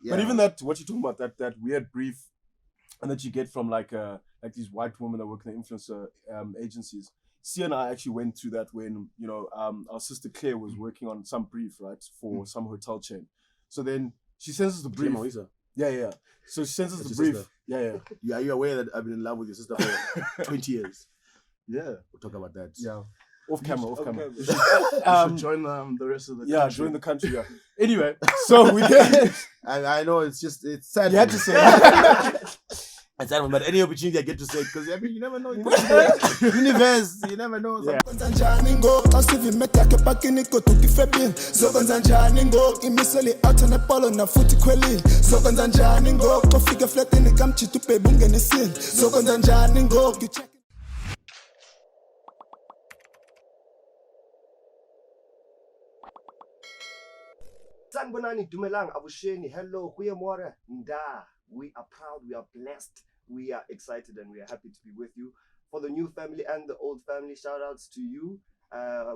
But even that, what you're talking about, that weird brief, and that you get from like these white women that work in the influencer agencies. Siya and I actually went through that when our sister Claire was working on some brief, right, for some hotel chain. So then she sends us the brief. Yeah. So she sends us the brief. Sister. Yeah. Are you aware that I've been in love with your sister for 20 years? Yeah. We'll talk about that. Yeah. Off camera. You should join the rest of the country. Yeah, join the country, yeah. Anyway, so we get... I know, it's sad. You had to say that. It's sad, but any opportunity I get to say, because you never know. Universe, you never know. Yeah. Sanbonani, Dumelang, Abusheni, hello, Kuyamora, Nda. We are proud, we are blessed, we are excited, and we are happy to be with you. For the new family and the old family, shout outs to you.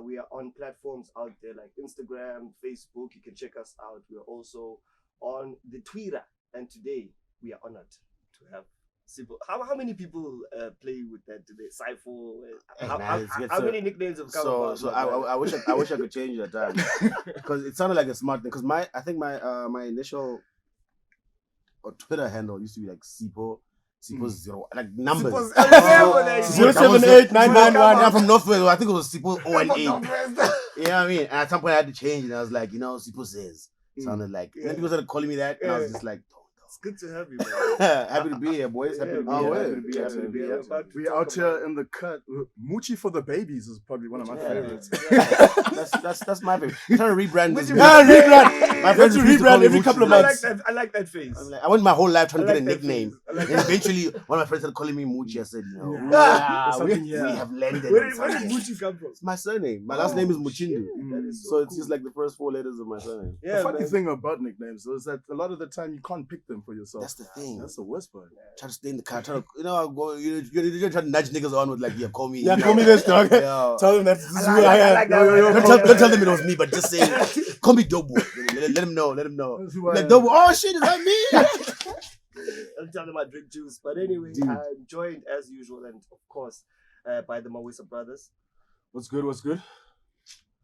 We are on platforms out there like Instagram, Facebook. You can check us out. We're also on the Twitter. And today, we are honored to have Simple. How many people play with that today? Cypher. How many nicknames have come about? So I wish I could change that because it sounded like a smart thing. Because I think my initial Twitter handle used to be like Sipo 0, like numbers. 078 991. I'm from Northwest. I think it was Sipo 0 and 8. You know what I mean? And at some point I had to change, and I was like, Sipo says. Sounded like. And then people started calling me that, and I was just like. It's good to have you, man. Happy to be here, boys. Happy to be here. We're out here in the cut. Muchi for the babies is probably one of my favorites. That's my favorite. I'm trying to rebrand this. Rebrand. My friends rebrand every couple of months. I like that face. I went my whole life trying to get a nickname. And eventually, one of my friends started calling me Muchi. I said, we have landed. Where did Muchi come from? It's my surname. My last name is Muchindu. So it's just like the first 4 letters of my surname. The funny thing about nicknames is that a lot of the time you can't pick them for yourself. That's the thing. That's the worst part. Try to stay in the car. Try to, you're trying to nudge niggas on with like, call me. Yeah, call me this, dog. Tell them this is who I am. Don't tell them it was me, but just say, call me Dobo. Let them know. Like Dobo, oh shit, is that me? I'll tell them I drink juice. But anyway, I'm joined as usual, and of course, by the Mawisa brothers. What's good?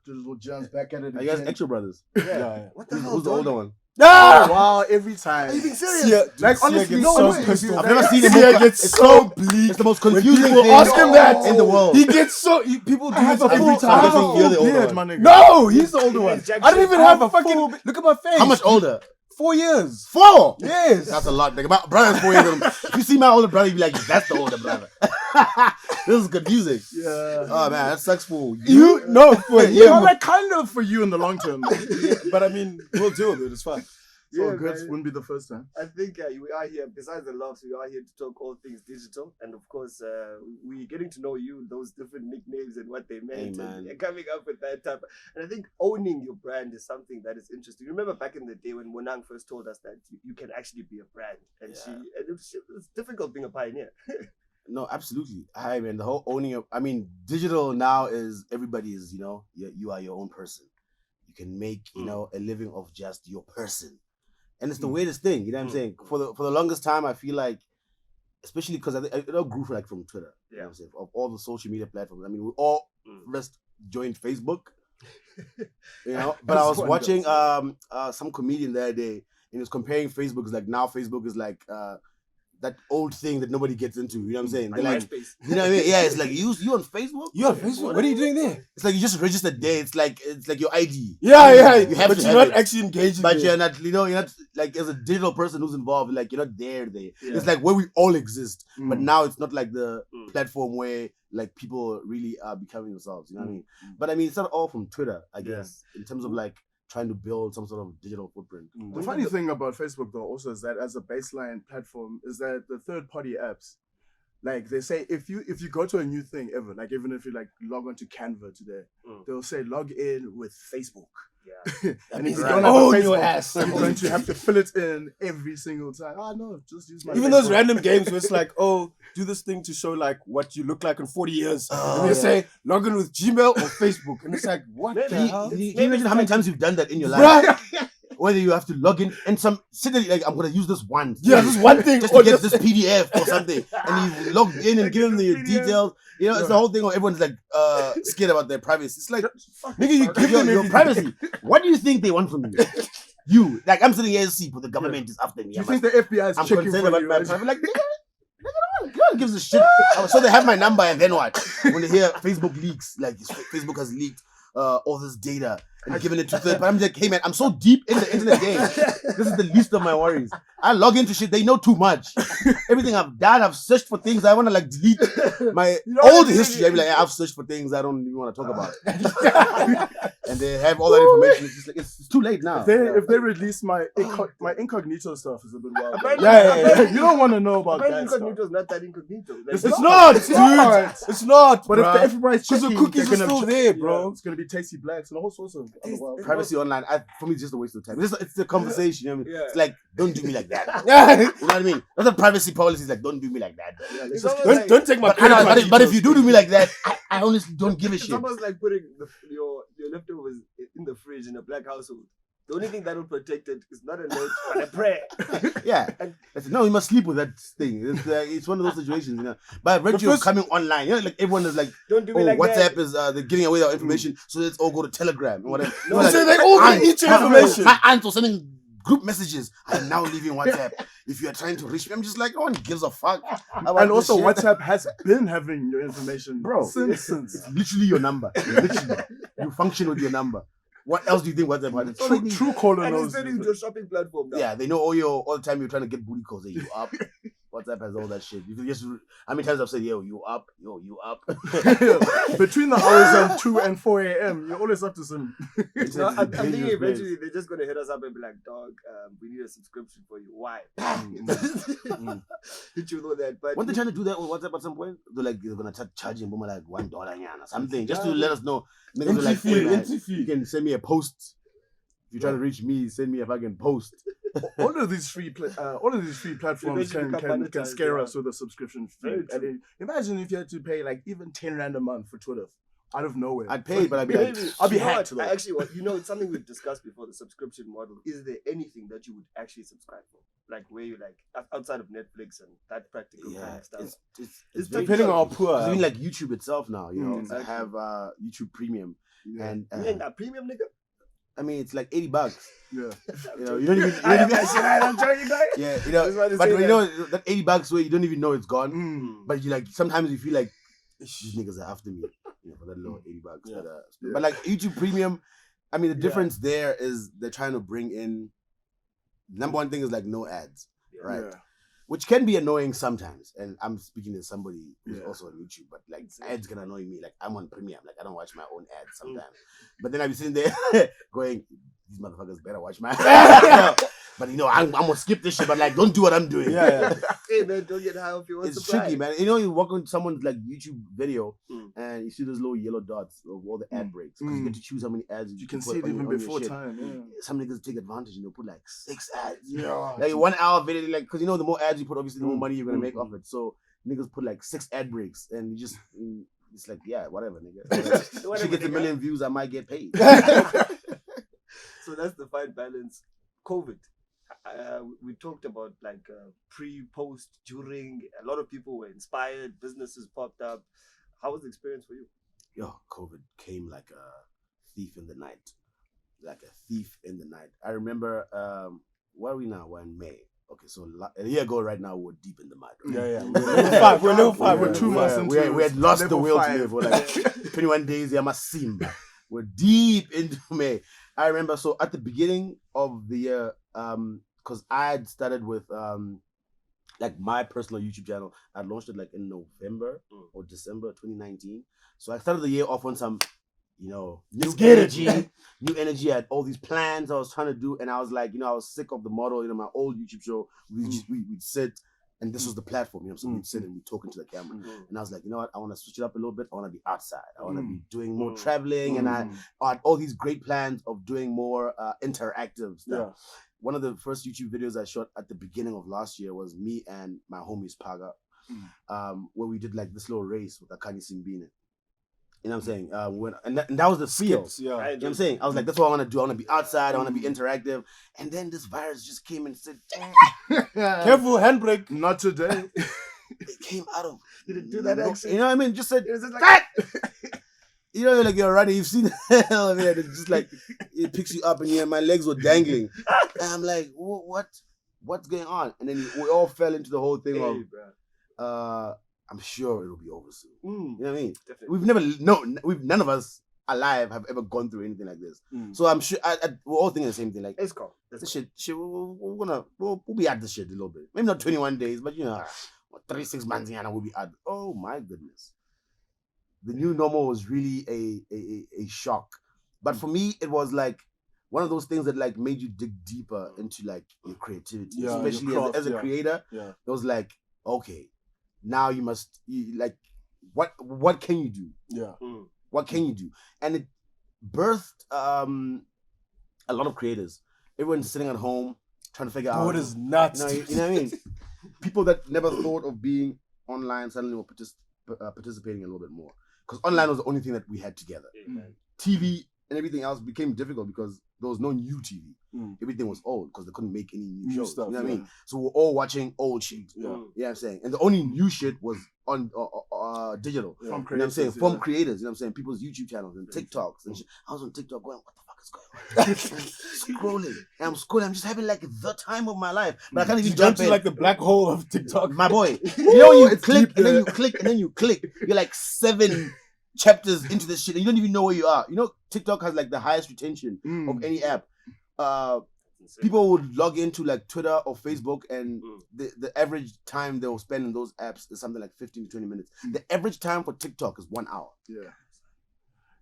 Digital Dyans back at it again. Are you guys extra brothers? Yeah. What the hell? Who's the older one? Oh, wow, every time. Are you being serious? Like honestly, I've never seen him. Siya gets so bleak. It's the most confusing people thing ask him that in the world. He gets so people do it every time. I think you're the older one. No, he's the older one. I don't even have a fucking look at my face. How much older? 4 years. 4? Yes. That's a lot. Nigga. My brother's 4 years older. If you see my older brother, you'd be like, that's the older brother. This is confusing. Yeah. Oh man, that sucks for you. No, for you. Yeah, like kind of for you in the long term. But I mean, we'll deal with it. It's fine. So good. Wouldn't be the first time. I think we are here, besides the laughs, we are here to talk all things digital. And of course, we're getting to know you, those different nicknames and what they meant. And coming up with that type. And I think owning your brand is something that is interesting. Remember back in the day when Monang first told us that you can actually be a brand. And it's difficult being a pioneer. No, absolutely. I mean, the whole owning of, digital now is everybody is, you are your own person. You can make, a living of just your person. And it's the weirdest thing, you know what I'm saying? For the longest time, I feel like, especially because it all grew from Twitter, you know what I'm saying? Of all the social media platforms. I mean, we all first joined Facebook, But I was watching some comedian the other day, and he was comparing Facebook. It's like now Facebook is like that old thing that nobody gets into. You know what I'm saying? They're like, you know what I mean? Yeah, it's like you on Facebook. You on Facebook? What are you doing there? It's like you just registered there. It's like your ID. Yeah. You have but to you're not actually engaging. But you're not. You're not like as a digital person who's involved. Like you're not there. Yeah. It's like where we all exist. But now it's not like the platform where like people really are becoming themselves. You know what I mean? But I mean, it's not all from Twitter. I guess in terms of like trying to build some sort of digital footprint. The funny thing about Facebook though also is that as a baseline platform is that the third-party apps, like they say if you go to a new thing ever, like even if you like log on to Canva today, they'll say log in with Facebook. Yeah. And if you don't have a Facebook, your ass. you're going to have to fill it in every single time. Oh no, just use my Even Facebook. those random games where it's like, oh, do this thing to show like what you look like in 40 years. And they say log in with Gmail or Facebook. And it's like, what the hell? Can you imagine how many times you've done that in your life? whether you have to log in and some sit like I'm gonna use this one. Yeah, this one thing. Just to get this PDF or something, and you log in and give them the details. You know, it's the whole thing where everyone's like scared about their privacy. It's like, nigga, you give them your privacy. What do you think they want from you? You like I'm sitting here to see, but the government is after me. Do you think the FBI is I'm checking concerned for about you? my privacy? Like, nigga, no one gives a shit. So they have my number, and then what? When they hear Facebook leaks, like Facebook has leaked all this data and given it to third. But I'm like, hey man, I'm so deep in the internet game. This is the least of my worries. I log into shit, they know too much. Everything I've done, I've searched for things I want to like delete my old history. I be like, I've searched for things I don't even want to talk about. And they have all that information. It's just like it's too late now. If they release my incognito stuff, is a bit wild. Yeah. You don't want to know about My that incognito stuff. is not that incognito. Like, It's not, dude. not. It's not. But if everybody's because the checking, cookies are they're still gonna there, bro. it's gonna be tasty blacks and all sorts of other wild. Privacy online, for me, it's just a waste of time. It's the conversation. You know what I mean? Yeah. It's like, don't do me like that. Yeah. You know what I mean? That's a privacy policy. Is like, don't do me like that. It's almost like, Don't take my But, credit card but if details. you do me like that, I honestly don't give a it's shit. almost like putting your leftovers in the fridge in a black household. The only thing that will protect it is not a note, but a prayer. Yeah. I said, no, you must sleep with that thing. It's one of those situations, you know. By virtue of coming online, you know, like everyone is like, Don't do me oh, like WhatsApp that. is they're giving away our information, so let's all go to Telegram and whatever. No, You know, so like, they all aunt- get each my- information. My aunt was sending group messages. I'm now leaving WhatsApp. If you are trying to reach me, I'm just like, no one gives a fuck. about And this also, shit. WhatsApp has been having your information, Bro. since. It's literally your number. Literally, you function with your number. What else do you think WhatsApp has? It's all they need. True caller And knows. it's turning into a shopping platform now. Yeah, they know all the time you're trying to get booty calls. Hey, you up? WhatsApp has all that shit. You can just how many times I've said, yo, you up? Yo, you up? Between the hours of 2 and 4 a.m., you're always up to some. No, I'm thinking Dangerous eventually they're just gonna hit us up and be like, dog, we need a subscription for you. Why? Hit you with all that. But Weren't they trying to do that with WhatsApp at some point? They're gonna start charging Boomer like $1 or something just to let us know. Niggas are like, hey, man, Entry you fee. can send me a post. If you're trying to reach me, send me a fucking post. all of these free platforms Eventually can become scare monetized, us with a subscription fee. Very true. And imagine if you had to pay like even 10 rand a month for Twitter out of nowhere. I'd pay, but I'd be like, maybe I'll be you know hacked, what? though. I actually, it's something we've discussed before. The subscription model. Is there anything that you would actually subscribe for? Like where you like outside of Netflix and that practical kind yeah, of stuff. it's very Depending good. on how poor. I mean, like YouTube itself now, you know, exactly. I have YouTube Premium, Yeah. and You ain't that premium nigga. I mean, it's like $80. Yeah. You know, you don't even. I'm joking, guy. Yeah, you know, Just wanted to but say you know that $80 where you don't even know it's gone. Mm. But you like sometimes you feel like these niggas are after me, you know, for that low $80. Yeah. Yeah. But like YouTube Premium, I mean, the Yeah. difference there is they're trying to bring in. Number one thing is like no ads, right? Yeah. Which can be annoying sometimes. And I'm speaking to somebody who's Yeah. also on YouTube, but like ads can annoy me. Like I'm on Premium, like I don't watch my own ads sometimes. But then I be sitting there going, these motherfuckers better watch my ads. But you know, I'm gonna skip this shit, but like don't do what I'm doing. Yeah. Hey man, don't get high off your own It's supply. tricky, man. You know, you walk on someone's like YouTube video Mm. and you see those little yellow dots of all the ad breaks. Because you get to choose how many ads You can put see it on even your- on your before shit. time. Yeah. Some niggas take advantage and they'll put like 6 ads. Yeah. Like 1 hour video, like, because you know, the more ads you put, obviously, the more Mm. money you're gonna make off it. So niggas put like 6 ad breaks and you just, it's like, yeah, whatever, nigga. Whatever, She gets a nigga. million views, I might get paid. So that's the fine balance. COVID. We talked about like pre, post, during. A lot of people were inspired. Businesses popped up. How was the experience for you? Yo, COVID came like a thief in the night. Like a thief in the night. I remember, where are we now? We're in May. Okay, so a year ago right now, we're deep in the mud. Right? Yeah. We're level 5. We're 2 months into we had lost the level will 5. to live. We're like 21 days, yeah, Simba. We're deep into May. I remember, so at the beginning of the year, because I had started with like my personal YouTube channel. I launched it like in November or December 2019. So I started the year off on some, you know, new energy. I had all these plans I was trying to do, and I was like, you know, I was sick of the model. You know, my old YouTube show, we'd sit, and this was the platform. You know, so we'd sit and we'd talk into the camera. And I was like, you know what? I want to switch it up a little bit. I want to be outside. I want to be doing more traveling, and I had all these great plans of doing more interactive stuff. Yeah. One of the first YouTube videos I shot at the beginning of last year was me and my homies Paga, where we did like this little race with Akani Simbine. You know what I'm saying? And that was the feel. Skips, I yeah. You know what enjoy I'm saying? I was like, that's what I want to do. I want to be outside. I want to be interactive. And then this virus just came and said, Careful, handbrake. Not today. it came out of. Did it do that accent? You know what I mean? Just said, It was just like, "Cut!" You know, like you're running, you've seen hell of it. It's just like it picks you up, and yeah, my legs were dangling. And I'm like, what's going on? And then we all fell into the whole thing hey, of, bro. I'm sure it'll be over soon. You know what I mean? Definitely. None of us alive have ever gone through anything like this. Mm. So I'm sure we're all thinking the same thing. Like, It's cool. this shit, we'll be at this shit a little bit. Maybe not 21 days, but 36 months, we'll be at. Oh my goodness. The new normal was really a shock. But for me, it was like one of those things that like made you dig deeper into like your creativity, Yeah, especially your craft, as a yeah. creator. Yeah. It was like, okay, now what can you do? Yeah. What can you do? And it birthed a lot of creators. Everyone's sitting at home trying to figure out. What is nuts? You know what I mean? People that never thought of being online suddenly were participating a little bit more. Because online was the only thing that we had together. TV and everything else became difficult because there was no new TV. Everything was old because they couldn't make any new shows. stuff, you know what I yeah. mean? So we're all watching old shit. Yeah. You know what I'm saying? And the only new shit was on digital. Yeah. From You know what I'm creators, saying? yeah. From creators, you know what I'm saying? People's YouTube channels and TikToks and shit. I was on TikTok going, what the fuck is going on? Scrolling. And I'm scrolling. I'm just having like the time of my life. But I can't even You jump jump to in. like the black hole of TikTok. My boy. You know when you It's click deep and then there. you click and then you click. You're like 7 chapters into this shit and you don't even know where you are. You know, TikTok has like the highest retention of any app. People would log into like Twitter or Facebook and the average time they'll spend in those apps is something like 15 to 20 minutes. The average time for TikTok is 1 hour. Yeah.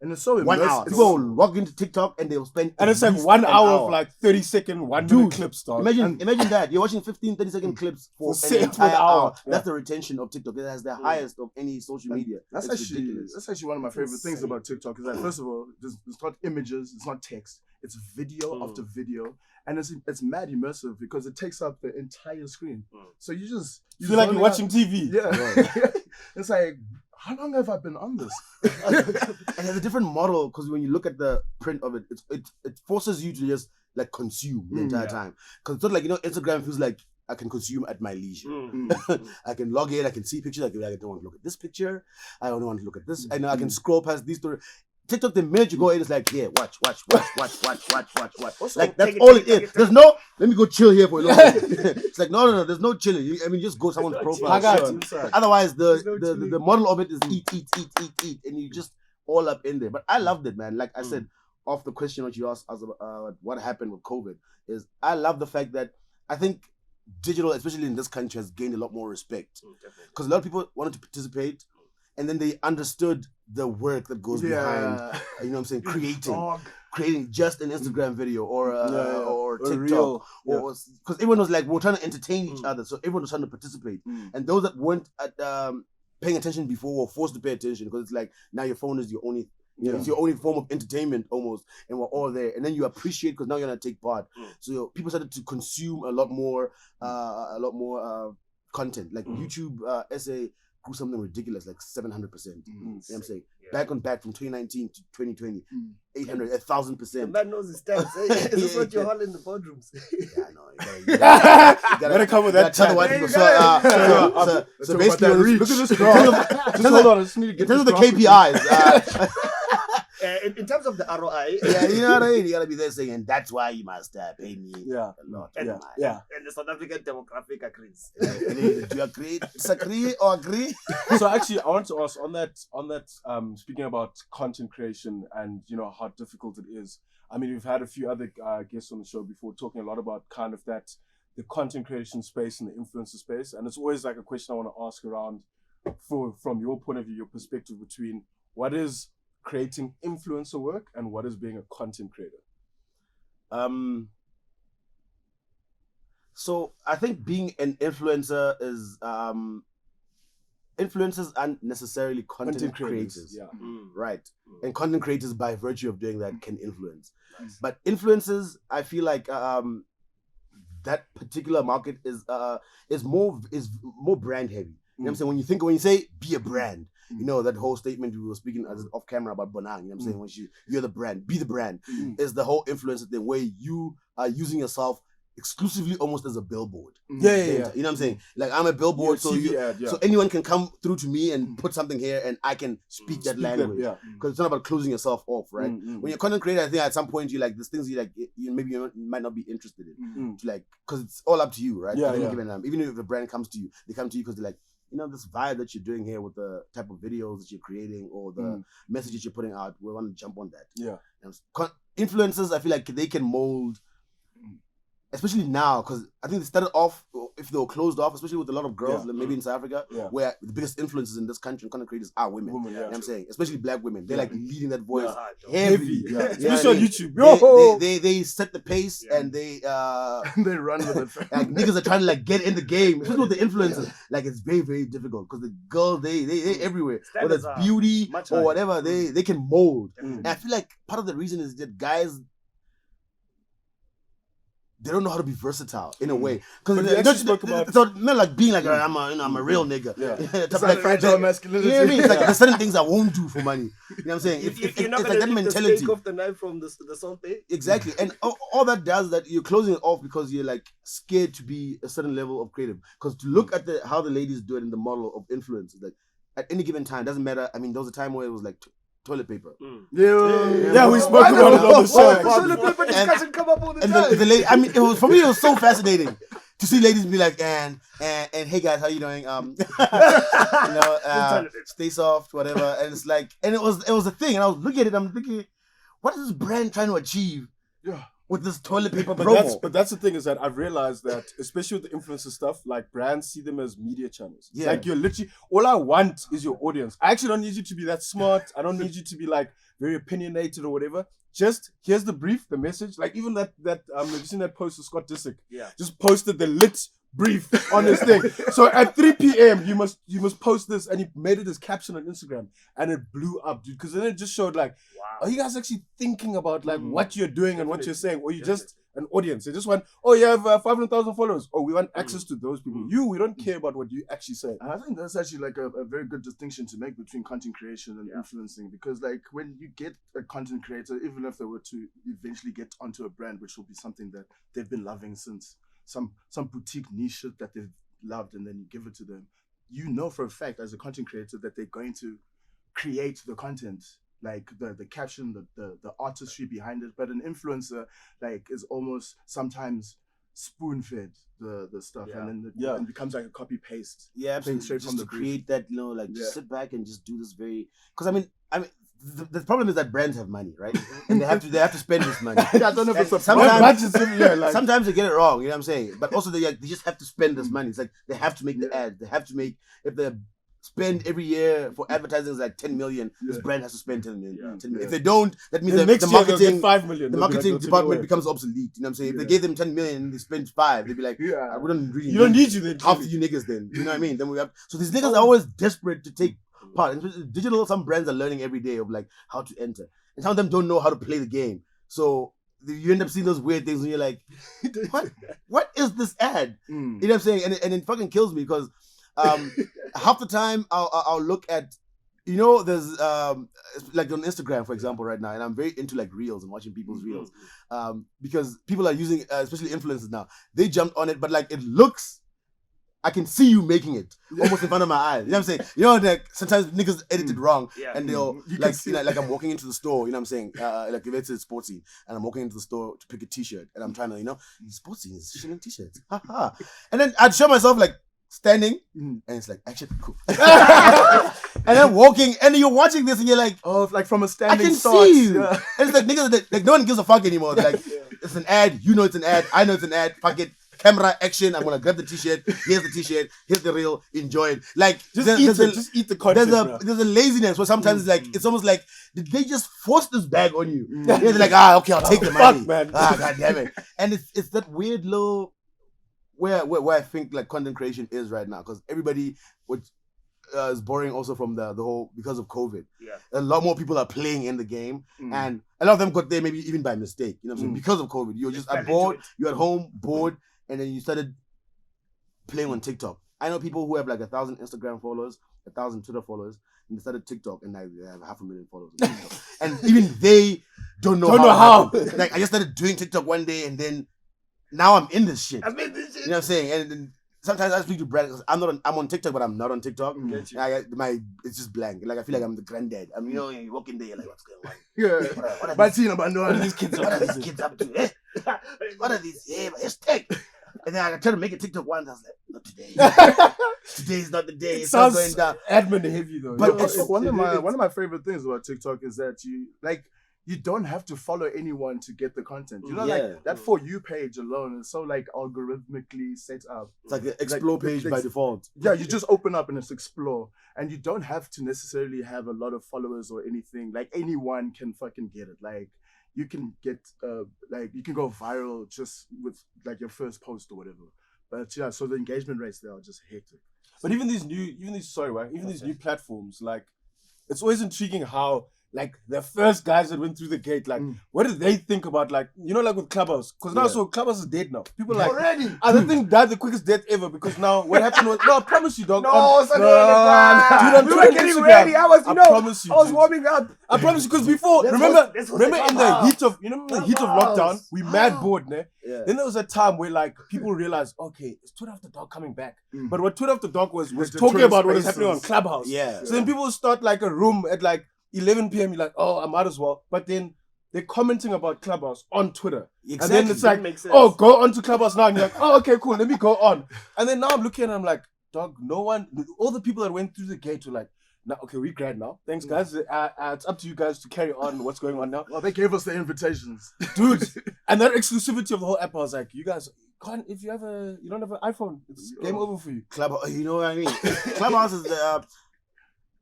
And it's so 1 hour. it's- People will log into TikTok and they'll spend And it's at like least 1 an hour of like 30-second, 1 minute Dude, clips, dog. Imagine that. You're watching 15, 30-second clips for For an an entire hour. hour. Yeah. That's the retention of TikTok. It has the highest of any social media. That's It's actually ridiculous. that's actually one of my favorite things about TikTok is that first of all, it's not images, it's not text, it's video after video, and it's mad immersive because it takes up the entire screen. So you feel like you're zoning watching out- TV. Yeah, it's like how long have I been on this? And there's a different model because when you look at the print of it, it forces you to just like consume the entire time. Because it's not like Instagram feels like I can consume at my leisure. I can log in, I can see pictures. I don't want to look at this picture. I only want to look at this, and I can scroll past these stories. TikTok, the minute you go in, it's like, yeah, watch. Also, Like that's take it, all take it it, is. There's no, let me go chill here for a little bit. It's like no, there's no chilling. Just go someone's profile. I got Sure. you. Otherwise, There's no the chilling. model of it is eat, and you just all up in there. But I loved it, man. Like I said, off the question that you asked us about what happened with COVID, is I love the fact that I think digital, especially in this country, has gained a lot more respect because a lot of people wanted to participate, and then they understood the work that goes behind. You know what I'm saying? Creating just an Instagram video or A TikTok, reel. or because everyone was like, we're trying to entertain each other, so everyone was trying to participate. And those that weren't paying attention before were forced to pay attention because it's like now your phone is your only. It's your only form of entertainment almost, and we're all there. And then you appreciate because now you're gonna take part. So people started to consume a lot more content. Like YouTube essay grew something ridiculous, like 700%. You know what I'm saying? Back on back from 2019 to 2020, 800, 1,000%. The man knows his stats. Is this what you haul in the boardrooms? Yeah, I know. You gotta come with that tell the tag. white There people. you So talk basically, about that reach. Look at this in graph. terms of- Just hold on. I just need to in get terms of the this graph. KPIs, In terms of the ROI, yeah, you know what I mean. You gotta be there saying, and that's why you must pay me Yeah. a lot. Yeah. and the South African demographic agrees. And then, do you agree, disagree, or agree? So actually, I want to ask on that. Speaking about content creation and how difficult it is. I mean, we've had a few other guests on the show before talking a lot about kind of the content creation space and the influencer space, and it's always like a question I want to ask around from your point of view, your perspective between what is creating influencer work and what is being a content creator. So I think being an influencer is influencers aren't necessarily content creators. Yeah. Right. And content creators by virtue of doing that can influence. But influencers, I feel like that particular market is more brand heavy. You know what I'm saying? When you say be a brand, You know, that whole statement we were speaking off camera about Bonang, you know what I'm saying? When you're the brand, be the brand, is the whole influencer thing where you are using yourself exclusively almost as a billboard. Yeah. You know what I'm saying? Like, I'm a billboard, so so anyone can come through to me and put something here and I can speak that language. Because it's not about closing yourself off, right? When you're a content creator, I think at some point you like, there's things you like, you might not be interested in. To like, because it's all up to you, right? Even if the brand comes to you, they come to you because they're like, you know, this vibe that you're doing here with the type of videos that you're creating or the messages you're putting out, we want to jump on that. Yeah. Influencers, I feel like they can mold, especially now, because I think they started off, if they were closed off, especially with a lot of girls, maybe in South Africa, where the biggest influences in this country and content creators are women. You know what I'm saying? Especially black women. They're like leading that voice heavy. Especially on YouTube. They set the pace and they they run with it. Like niggas are trying to like get in the game, especially with the influencers. Like it's very, very difficult because the girls, they everywhere. Whether it's beauty or whatever, they can mold. And I feel like part of the reason is that guys, they don't know how to be versatile in a way, because it's not like being like I'm a real nigga. It's like fragile masculinity. You know what I mean? It's like there's certain things I won't do for money. You know what I'm saying? If you're not it's gonna like that mentality. the steak off the knife from the salt bay. Exactly, and all that does is that you're closing it off because you're like scared to be a certain level of creative. Because to look at how the ladies do it in the model of influence, like at any given time, doesn't matter. I mean, there was a time where it was like toilet paper. Yeah, we spoke about it on the show. Toilet paper discussion come up all the time. And the lady, I mean, for me, it was so fascinating to see ladies be like, and hey guys, how you doing? Stay soft, whatever. And it's like, and it was a thing. And I was looking at it, I'm thinking, what is this brand trying to achieve? With this toilet paper promo. But that's the thing, is that I've realized that, especially with the influencer stuff, like brands see them as media channels. Yeah. Like you're literally, all I want is your audience. I actually don't need you to be that smart. I don't need you to be like very opinionated or whatever. Just here's the brief, the message. Like even that have you seen that post of Scott Disick? Yeah. Just posted the lit brief on this thing. So at 3 p.m. you must post this, and he made it as caption on Instagram, and it blew up, dude. Because then it just showed like, are you guys actually thinking about like what you're doing and what you're saying, or you just an audience? They just want, you have 500,000 followers. Oh, we want access to those people. We don't care about what you actually say. And I think that's actually like a very good distinction to make between content creation and influencing, because like when you get a content creator, even if they were to eventually get onto a brand, which will be something that they've been loving since some boutique niche shit that they've loved, and then you give it to them, you know for a fact as a content creator that they're going to create the content, like the caption, the artistry behind it. But an influencer like is almost sometimes spoon-fed the stuff, and then it becomes like a copy paste. Yeah, absolutely. Straight just from the to create that, just sit back and just do this very, because I mean the problem is that brands have money, right? And they have to spend this money. I don't know if it's sometimes they get it wrong, you know what I'm saying? But also they just have to spend this money. It's like they have to make the ads. They have to make, if they spend every year for advertising is like 10 million, this brand has to spend 10 million. 10 million. If they don't, that means the marketing 5 million. The marketing department becomes obsolete. You know what I'm saying? If they gave them 10 million and they spend 5, they'd be like, we don't really you don't need you then. Half of you niggas then. You know what I mean? Then we have, so these niggas are always desperate to take part. And digital, some brands are learning every day of like how to enter. And some of them don't know how to play the game. So you end up seeing those weird things when you're like, what is this ad? You know what I'm saying? And it fucking kills me because half the time I'll look at, there's like on Instagram, for example, right now, and I'm very into like reels and watching people's reels, because people are using, especially influencers now, they jumped on it, but like it looks, I can see you making it almost in front of my eyes. You know what I'm saying? Like sometimes niggas edit it wrong, and they'll like I'm walking into the store. You know what I'm saying? Like if it's a sportsy, and I'm walking into the store to pick a t-shirt, and I'm trying to, sportsy is selling t-shirts, and then I'd show myself like standing, and it's like actually cool, and then walking, and you're watching this, and you're like, like from a standing I can start. See you. And it's like niggas, like no one gives a fuck anymore. They're like, it's an ad, it's an ad, I know it's an ad, fuck it. Camera action, I'm gonna grab the t-shirt, here's the t-shirt, here's the reel, enjoy it. Like just eat the content. There's a laziness where sometimes it's like, it's almost like, did they just force this bag on you? They're like, okay, I'll take the money. Fuck, man. God damn it. And it's that weird little where I think like content creation is right now, because everybody is boring also from the whole, because of COVID. A lot more people are playing in the game, and a lot of them got there maybe even by mistake. You know what I'm saying? Because of COVID, you're just bored, you're at home, bored, and then you started playing on TikTok. I know people who have like 1,000 Instagram followers, 1,000 Twitter followers, and they started TikTok, and like they have 500,000 followers on TikTok. And even they don't know how. Like I just started doing TikTok one day, and then now I'm in this shit. I made this shit. You know what I'm saying? And then sometimes I speak to Brad because I'm on TikTok, but I'm not on TikTok. It's just blank. Like I feel like I'm the granddad. I'm you walk in there, you're like, what's going on? Yeah. What are these kids up to? Eh? What are these? Yeah, it's tech. And then I tried to make a TikTok once. I was like, not today. Today is not the day. It's not going down. Admin heavy though. But one of my favorite things about TikTok is that you don't have to follow anyone to get the content. You know, like that For You page alone is so like algorithmically set up. It's like the explore page by default. Yeah, you just open up and it's explore, and you don't have to necessarily have a lot of followers or anything. Like anyone can fucking get it. Like you can get you can go viral just with like your first post or whatever. But yeah, so the engagement rates there are just hectic. But even these new platforms, like it's always intriguing how like the first guys that went through the gate, like what did they think about like like with Clubhouse? Because now so Clubhouse is dead now. People like already. I don't think died the quickest death ever because now what happened was I promise you, dog. We were getting ready. I was warming up. I promise you, because before remember in the heat of lockdown, we mad bored, ne? Yeah. Then there was a time where like people realized, okay, is Twitter After Dark coming back? But what Twitter After Dark was talking about what is happening on Clubhouse. Yeah. So then people start like a room at like 11 p.m. You're like, oh, I might as well. But then they're commenting about Clubhouse on Twitter. Exactly. And then it's like, oh, go on to Clubhouse now. And you're like, oh, okay, cool. Let me go on. And then now I'm looking and I'm like, dog, all the people that went through the gate were like, now, okay, we're grand now. Thanks, guys. It's up to you guys to carry on what's going on now. Well, they gave us the invitations. Dude. And that exclusivity of the whole app, I was like, you guys, if you don't have an iPhone, it's game over for you. Clubhouse, you know what I mean? Clubhouse is the,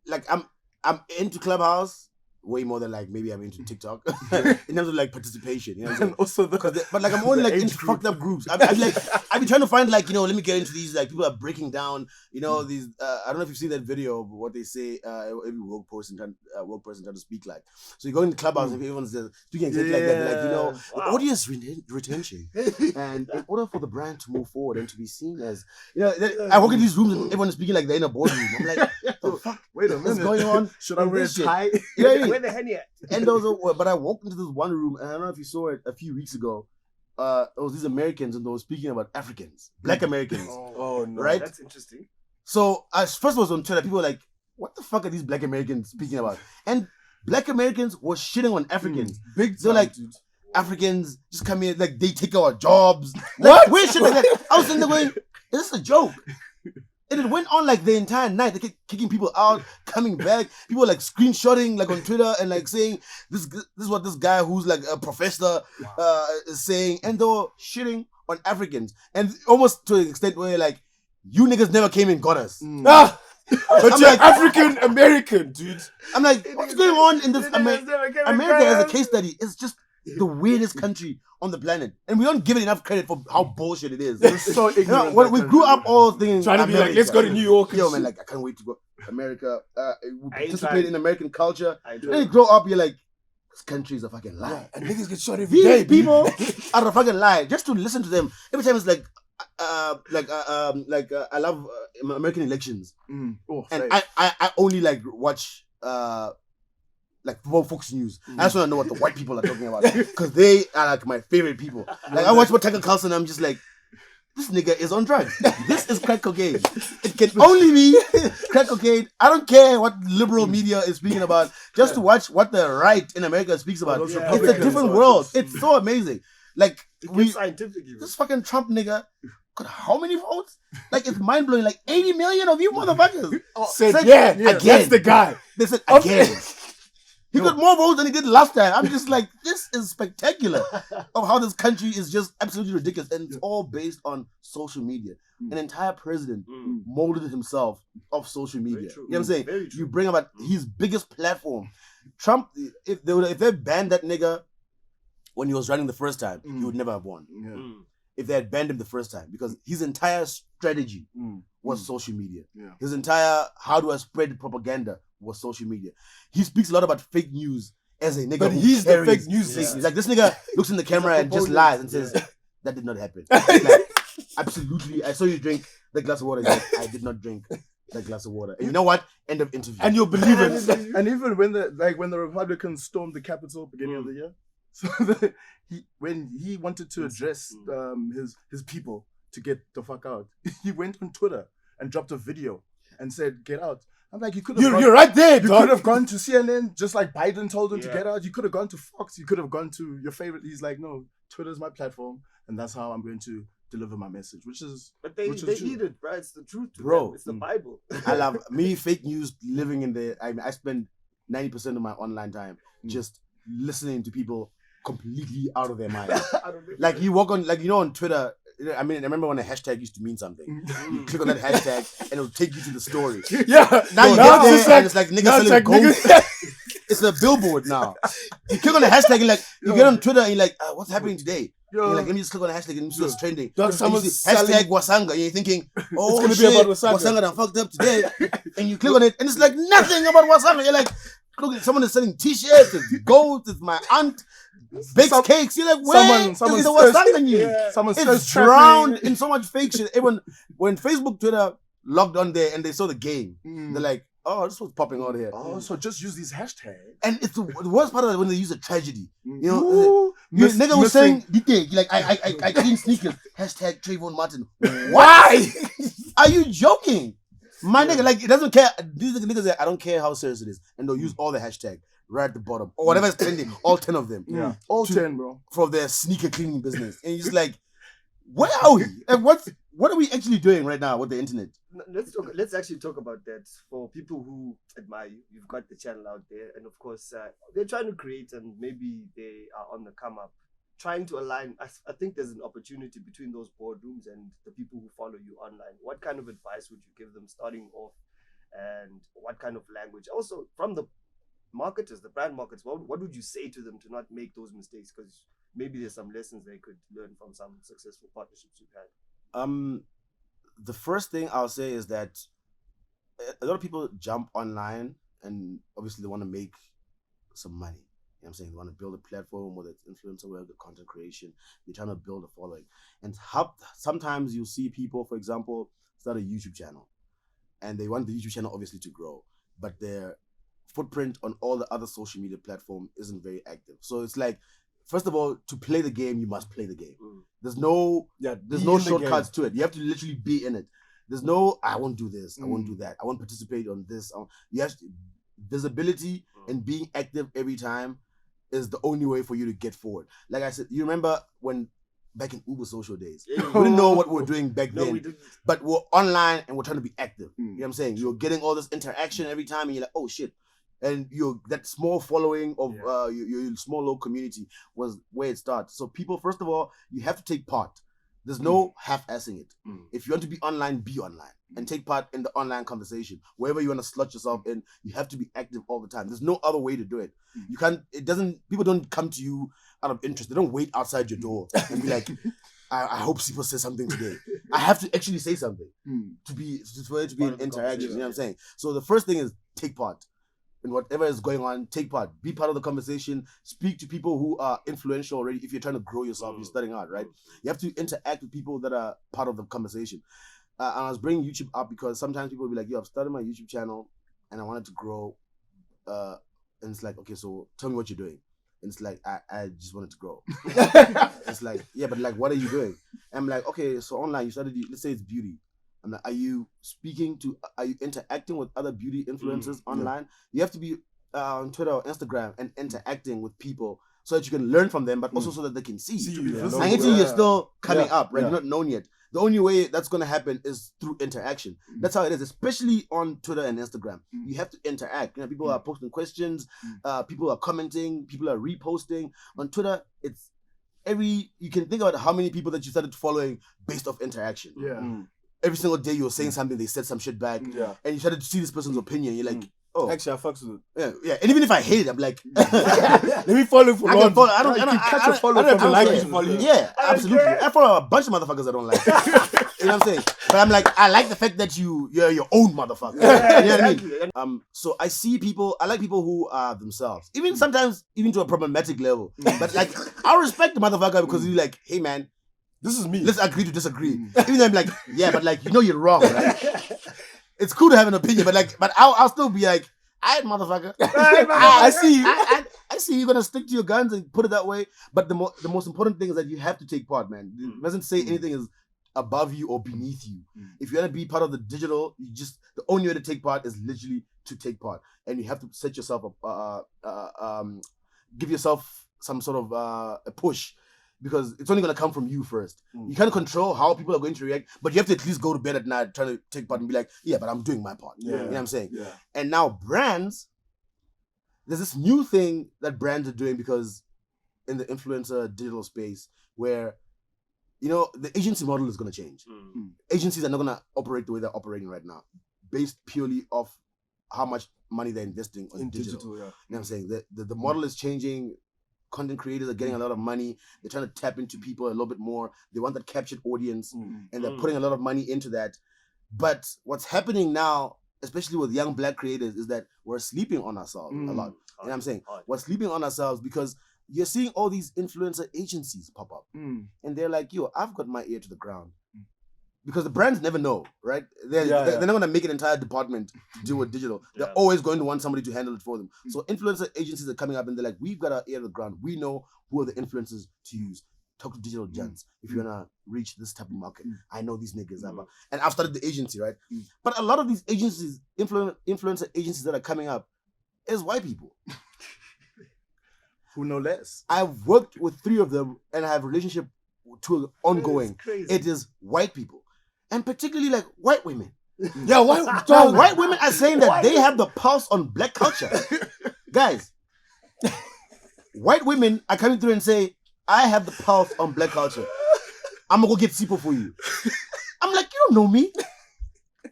like, I'm into Clubhouse way more than like maybe I'm into TikTok in terms of like participation. You know what I'm saying? And also but like I'm only like into fucked up groups. I've been trying to find like let me get into these like people are breaking down these. I don't know if you've seen that video of what they say every woke person trying to speak like. So you go into Clubhouse and everyone's speaking exactly like that. Like audience retention, and in order for the brand to move forward and to be seen as I walk in these rooms and everyone is speaking like they're in a boardroom. I'm like, the fuck? Wait a minute, what's going on? Should I wear a tie? You know what I mean? Where the henny at? And but I walked into this one room, and I don't know if you saw it a few weeks ago. It was these Americans, and they were speaking about Africans, Black Americans. Oh no, right? That's interesting. So first was on Twitter, people were like, "What the fuck are these Black Americans speaking about?" And Black Americans were shitting on Africans. Big. They're like, dude. Africans just come here, like they take our jobs. Like, weird shit like that. I was sitting there going, "Is this a joke?" And it went on like the entire night. They kept kicking people out, coming back. People like screenshotting like on Twitter and like saying this is what this guy who's like a professor is saying, and they were shitting on Africans, and almost to an extent where like you niggas never came and got us. But you're like, African American, dude. I'm like, what's going on in this America as a case study? It's just the weirdest country on the planet, and we don't give it enough credit for how bullshit it is. We're so ignorant. We grew up all things Trying to be like, let's go to New York. Yo, man, like I can't wait to go to America. We participate in American culture. Then you grow up, you're like, this country is a fucking lie. Yeah, and niggas get shot every day. These people are a fucking lie. Just to listen to them every time, it's like I love American elections, and I only like watch like Fox News. I just want to know what the white people are talking about because they are like my favorite people. Like I watch what Tucker Carlson, I'm just like, this nigga is on drugs. This is crack cocaine. It can only be crack cocaine. I don't care what liberal media is speaking about. Just to watch what the right in America speaks about. It's a different world. It's so amazing. Like this fucking Trump nigga got how many votes? Like it's mind blowing. Like 80 million of you motherfuckers said, like, yeah, again. That's the guy. They said again. He got more votes than he did last time. I'm just like, this is spectacular of how this country is just absolutely ridiculous. And it's all based on social media. An entire president molded himself off social media. You know what I'm saying? You bring about his biggest platform. Trump, if they banned that nigga when he was running the first time, he would never have won. If they had banned him the first time, because his entire strategy was social media. His entire how do I spread propaganda was social media. He speaks a lot about fake news as a nigga. But he's the fake news. Like this nigga looks in the camera and just lies and says that did not happen. Like, absolutely. I saw you drink the glass of water. I did not drink that glass of water. And you know what? End of interview. And you'll believe it. And even when the Republicans stormed the Capitol beginning of the year, so when he wanted to address his people to get the fuck out, he went on Twitter and dropped a video and said, "Get out." I'm like, you could have. You're right there. You could have gone to CNN just like Biden told him to get out. You could have gone to Fox. You could have gone to your favorite. He's like, no, Twitter's my platform, and that's how I'm going to deliver my message. But they eat it, bro. It's the truth, bro. Them. It's the Bible. I love me fake news living in the. I spend 90% of my online time just listening to people completely out of their mind. Like you walk on, like on Twitter. I mean, I remember when a hashtag used to mean something. You click on that hashtag and it'll take you to the story. Yeah. Now you get there and it's like niggas selling gold. It's a billboard now. You click on the hashtag and like you get on Twitter and you're like, what's happening today? You're like, let me just click on the hashtag and see what's trending. Hashtag Wasanga. And you're thinking, oh, it's gonna be about Wasanga done fucked up today. And you click on it and it's like nothing about Wasanga. You're like, look, someone is selling t-shirts, it's gold, it's my aunt. Bakes cakes. You're like, where? Someone's it's drowned in so much fake shit. Even when Facebook, Twitter logged on there and they saw the game, they're like, oh, this was popping out here. Oh, so just use these hashtags. And it's the worst part of it when they use a tragedy. Nigga was saying, like, I clean sneakers. Hashtag Trayvon Martin. Why? Are you joking? My nigga, like, it doesn't care. These niggas say, I don't care how serious it is. And they'll use all the hashtag right at the bottom. Or whatever is trending. All 10 of them. Yeah. All 10, bro. For their sneaker cleaning business. And you're just like, where are we? And what are we actually doing right now with the internet? Let's actually talk about that. For people who admire you, you've got the channel out there. And of course, they're trying to create and maybe they are on the come up. Trying to align, I think there's an opportunity between those boardrooms and the people who follow you online. What kind of advice would you give them starting off, and what kind of language? Also, from the marketers, the brand marketers, what would you say to them to not make those mistakes? Because maybe there's some lessons they could learn from some successful partnerships you've had. The first thing I'll say is that a lot of people jump online and obviously they want to make some money. You know what I'm saying? They want to build a platform, whether it's influencer, whether it's content creation. They're trying to build a following. And sometimes you'll see people, for example, start a YouTube channel. And they want the YouTube channel obviously to grow. But their footprint on all the other social media platforms isn't very active. So it's like, first of all, to play the game, you must play the game. There's no shortcuts to it. You have to literally be in it. There's no, I won't do this, I won't do that, I won't participate on this. You have to, visibility and being active every time is the only way for you to get forward. Like I said, you remember when back in Uber social days, we didn't know what we were doing back then, but we're online and we're trying to be active. You know what I'm saying? You're getting all this interaction every time and you're like, oh shit. And that small following of your small local community was where it starts. So people, first of all, you have to take part. There's no half-assing it. If you want to be online and take part in the online conversation. Wherever you want to slot yourself in, you have to be active all the time. There's no other way to do it. You can't, people don't come to you out of interest. They don't wait outside your door and be like, I hope Sipo says something today. I have to actually say something for it to be an interaction. You know what I'm saying? So the first thing is take part. In whatever is going on, take part. Be part of the conversation. Speak to people who are influential already. If you're trying to grow yourself, you're starting out, right? You have to interact with people that are part of the conversation. And I was bringing YouTube up because sometimes people will be like, yo, I've started my YouTube channel and I wanted to grow. And it's like, okay, so tell me what you're doing. And it's like, I just wanted to grow. It's like, yeah, but like, what are you doing? And I'm like, okay, so online, you started, let's say it's beauty. I'm like, are you interacting with other beauty influencers online? You have to be on Twitter or Instagram and interacting with people so that you can learn from them, but also so that they can see you. And until you're still coming up, right? You're not known yet. The only way that's going to happen is through interaction. That's how it is, especially on Twitter and Instagram. You have to interact. You know, people are posting questions, people are commenting, people are reposting. On Twitter, it's you can think about how many people that you started following based off interaction. Every single day you were saying something, they said some shit back, and you started to see this person's opinion. You're like, oh, actually, I fucks with it. Yeah. And even if I hate it, I'm like, let me follow for long. I don't catch a follow from like it. Yeah, absolutely. I follow a bunch of motherfuckers I don't like. You know what I'm saying? But I'm like, I like the fact that you're your own motherfucker. You know what I mean? So I like people who are themselves, even sometimes even to a problematic level. But like, I respect the motherfucker because he's like, hey man, This is me. Let's agree to disagree. Even though I'm like, yeah, but like, you know you're wrong, right? It's cool to have an opinion, but I'll still be like, all right, motherfucker. I see you. I see you're gonna stick to your guns and put it that way. But the most important thing is that you have to take part, man. It doesn't say anything is above you or beneath you. If you want to be part of the digital, the only way to take part is literally to take part, and you have to set yourself up, give yourself some sort of a push. Because it's only going to come from you first. You can't control how people are going to react, but you have to at least go to bed at night trying to take part and be like, yeah, but I'm doing my part. Yeah. You know what I'm saying? Yeah. And now brands, there's this new thing that brands are doing because in the influencer digital space where, you know, the agency model is going to change. Agencies are not going to operate the way they're operating right now, based purely off how much money they're investing in digital. Yeah. You know what I'm saying? The model is changing. Content creators are getting a lot of money. They're trying to tap into people a little bit more. They want that captured audience, and they're putting a lot of money into that. But what's happening now, especially with young black creators, is that we're sleeping on ourselves a lot. You know what I'm saying? We're sleeping on ourselves because you're seeing all these influencer agencies pop up, and they're like, yo, I've got my ear to the ground. Because the brands never know, right? They're not going to make an entire department to deal with digital. They're always going to want somebody to handle it for them. So influencer agencies are coming up and they're like, we've got our ear to the ground. We know who are the influencers to use. Talk to Digital Dyans if you want to reach this type of market. I know these niggas. And I've started the agency, right? But a lot of these agencies, influencer agencies that are coming up is white people. Who know less? I've worked with 3 of them and I have a relationship to ongoing. It is white people. And particularly like white women. Yeah, white women are saying that they have the pulse on black culture. Guys, white women are coming through and say, I have the pulse on black culture. I'm gonna go get Sipo for you. I'm like, you don't know me. What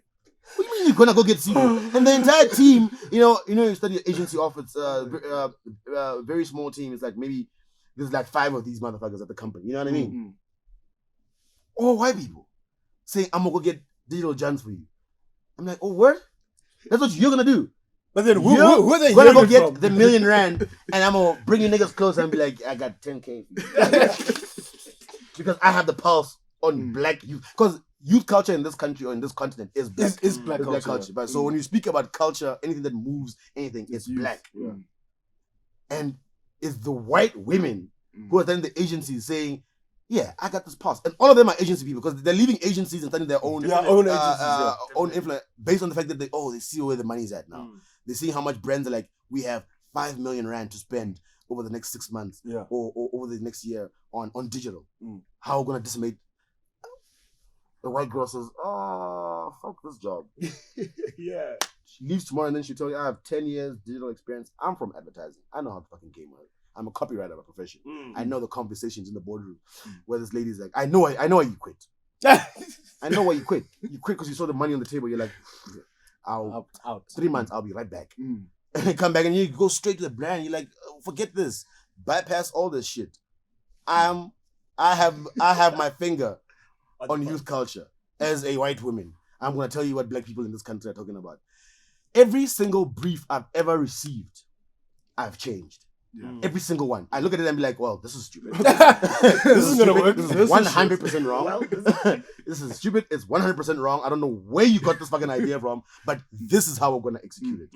do you mean you're gonna go get Sipo? And the entire team, you study agency office, very small team. It's like maybe there's like 5 of these motherfuckers at the company. You know what I mean? All white people saying, I'm gonna go get Digital Dyans for you. I'm like, oh, what? That's what you're gonna do. But then who are they gonna go get from? the $1 million and I'm gonna bring you niggas close and be like, I got 10K for you. Because I have the pulse on black youth. Because youth culture in this country or in this continent is black. It's black culture. But so when you speak about culture, anything that moves, anything, it's black. Yeah. And it's the white women who are then the agencies saying, yeah, I got this pulse. And all of them are agency people because they're leaving agencies and starting their own own influence based on the fact that they see where the money's at now. They see how much brands are like, we have 5 million rand to spend over the next 6 months or over the next year on digital. How are we gonna decimate? The white girl says, oh, fuck this job. Yeah. She leaves tomorrow and then she tells you, I have 10 years digital experience. I'm from advertising. I know how the fucking game works. I'm a copywriter by profession. I know the conversations in the boardroom where this lady's like, I know why you quit. I know why you quit. You quit because you saw the money on the table. You're like, I'll out. 3 months, I'll be right back. And you come back and you go straight to the brand. You're like, oh, forget this. Bypass all this shit. I have my finger on youth culture as a white woman. I'm gonna tell you what black people in this country are talking about. Every single brief I've ever received, I've changed. Yeah. Every single one. I look at it and be like, well, this is stupid. This is gonna work. This is 100% wrong. Well, this is stupid. It's 100% wrong. I don't know where you got this fucking idea from, but this is how we're gonna execute it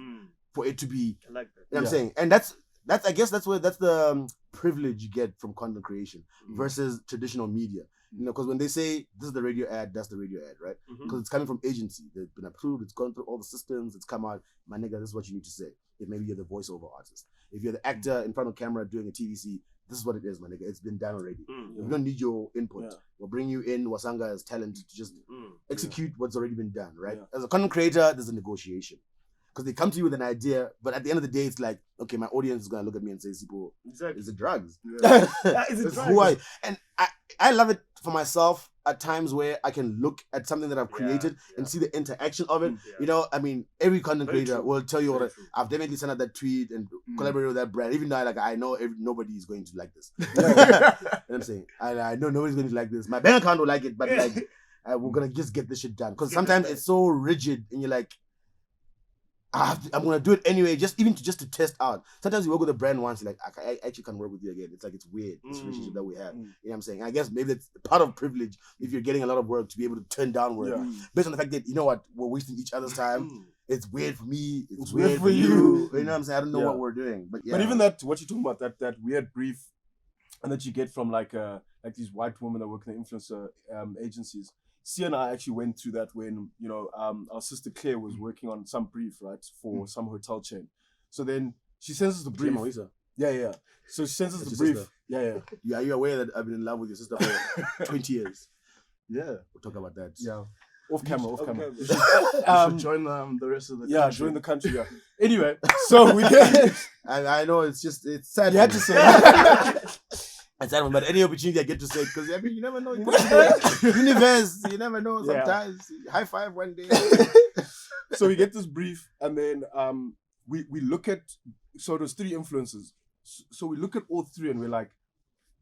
for it to be. I like that. You know what I'm saying? And that's I guess that's the privilege you get from content creation versus traditional media. Because when they say this is the radio ad, that's the radio ad, right? Because it's coming from agency. They've been approved. It's gone through all the systems. It's come out. My nigga, this is what you need to say. If maybe you're the voiceover artist. If you're the actor in front of camera doing a TVC, this is what it is, my nigga. It's been done already. We don't need your input. Yeah. We'll bring you in, Wasanga, as talent to just execute what's already been done, right? Yeah. As a content creator, there's a negotiation. Because they come to you with an idea, but at the end of the day, it's like, okay, my audience is going to look at me and say, Sipo, is it drugs? Yeah. Is it drugs? Who I? And I love it for myself at times where I can look at something that I've created and see the interaction of it. I mean, every content creator will tell you, I've definitely sent out that tweet and collaborated with that brand, even though I know nobody is going to like this. You know what I'm saying? I know nobody's going to like this. My bank account will like it, but we're going to just get this shit done. Because sometimes it's so rigid and you're like, I'm gonna do it anyway, just to test out. Sometimes you work with a brand once, like I actually can't work with you again. It's like it's weird, this relationship that we have. You know what I'm saying? I guess maybe that's part of privilege if you're getting a lot of work to be able to turn down work based on the fact that, you know what, we're wasting each other's time. It's weird for me. It's weird for you. You know what I'm saying? I don't know what we're doing, but yeah. But even that, what you're talking about, that weird brief, and that you get from like these white women that work in the influencer agencies. Siya and I actually went through that when, you know, our sister Claire was working on some brief, right, for some hotel chain. So then she sends us the brief. Yeah. So she sends us the brief. Sister. Yeah. Are you aware that I've been in love with your sister for 20 years? Yeah. We'll talk about that. Yeah. Off camera. You should join the rest of the country. Yeah, join the country, yeah. Anyway, so we get... I know, it's sad. You had to say that. It's sad, but any opportunity I get to say it, because I mean, you never know. Universe, you never know sometimes. Yeah. High five one day. So we get this brief, and then we look at... So there's 3 influencers. So we look at all 3, and we're like,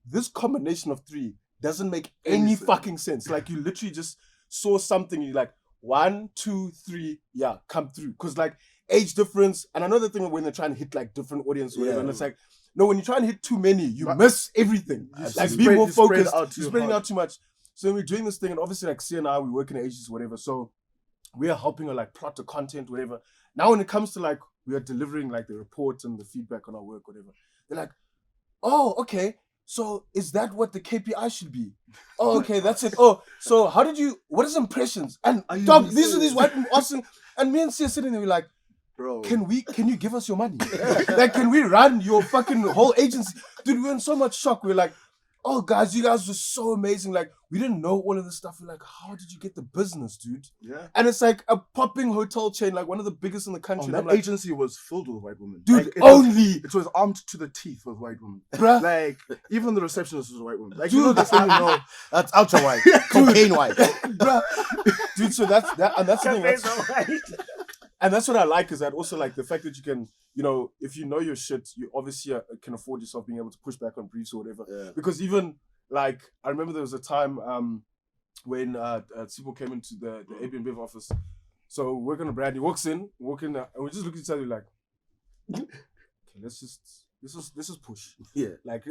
this combination of 3 doesn't make any fucking sense. Like, you literally just saw something, you're like, 1, 2, 3, yeah, come through. Because like age difference, and another thing when they're trying to hit like different audience or whatever, and it's like, no, when you try and hit too many, you miss everything. Like, be more focused. You're spreading out too much. So we're doing this thing, and obviously like Siya and I, we work in agencies, whatever. So we are helping her like plot the content, whatever. Now when it comes to like, we are delivering like the reports and the feedback on our work, whatever. They're like, oh, okay. So is that what the KPI should be? Oh, okay, that's it. Oh, so what is impressions? And dog, these are these white people awesome. And me and Siya sitting there, we're like, bro, can you give us your money? Like, can we run your fucking whole agency? Dude, we're in so much shock. We're like, oh guys, you guys were so amazing. Like, we didn't know all of this stuff. We're like, how did you get the business, dude? Yeah. And it's like a popping hotel chain, like one of the biggest in the country. That like, agency was filled with white women. Dude, like, it was armed to the teeth with white women. Bruh. Like, even the receptionist was a white woman. Like, dude, you know this thing, you know. That's ultra white. Cocaine white. Bruh. Dude, so that's the thing. And that's what I like, is that also like the fact that you can, you know, if you know your shit, you obviously can afford yourself being able to push back on briefs or whatever. Yeah. Because even like, I remember there was a time when Sipo came into the Airbnb office. So we're working on a brand. He walks in, and we just look at each other like, okay, let's just push. Yeah. Like,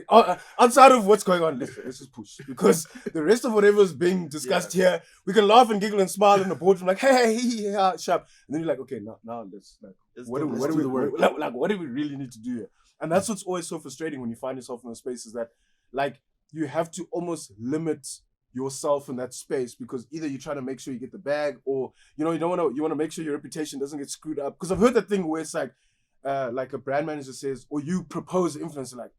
outside of what's going on, let's just push. Because the rest of whatever is being discussed here, we can laugh and giggle and smile in the boardroom, like, hey, sharp. And then you're like, okay, now let's like, what do we really need to do here? And that's what's always so frustrating when you find yourself in a space, is that like you have to almost limit yourself in that space, because either you're trying to make sure you get the bag, or you want to make sure your reputation doesn't get screwed up. Because I've heard that thing where it's like a brand manager says, or you propose an influencer, like,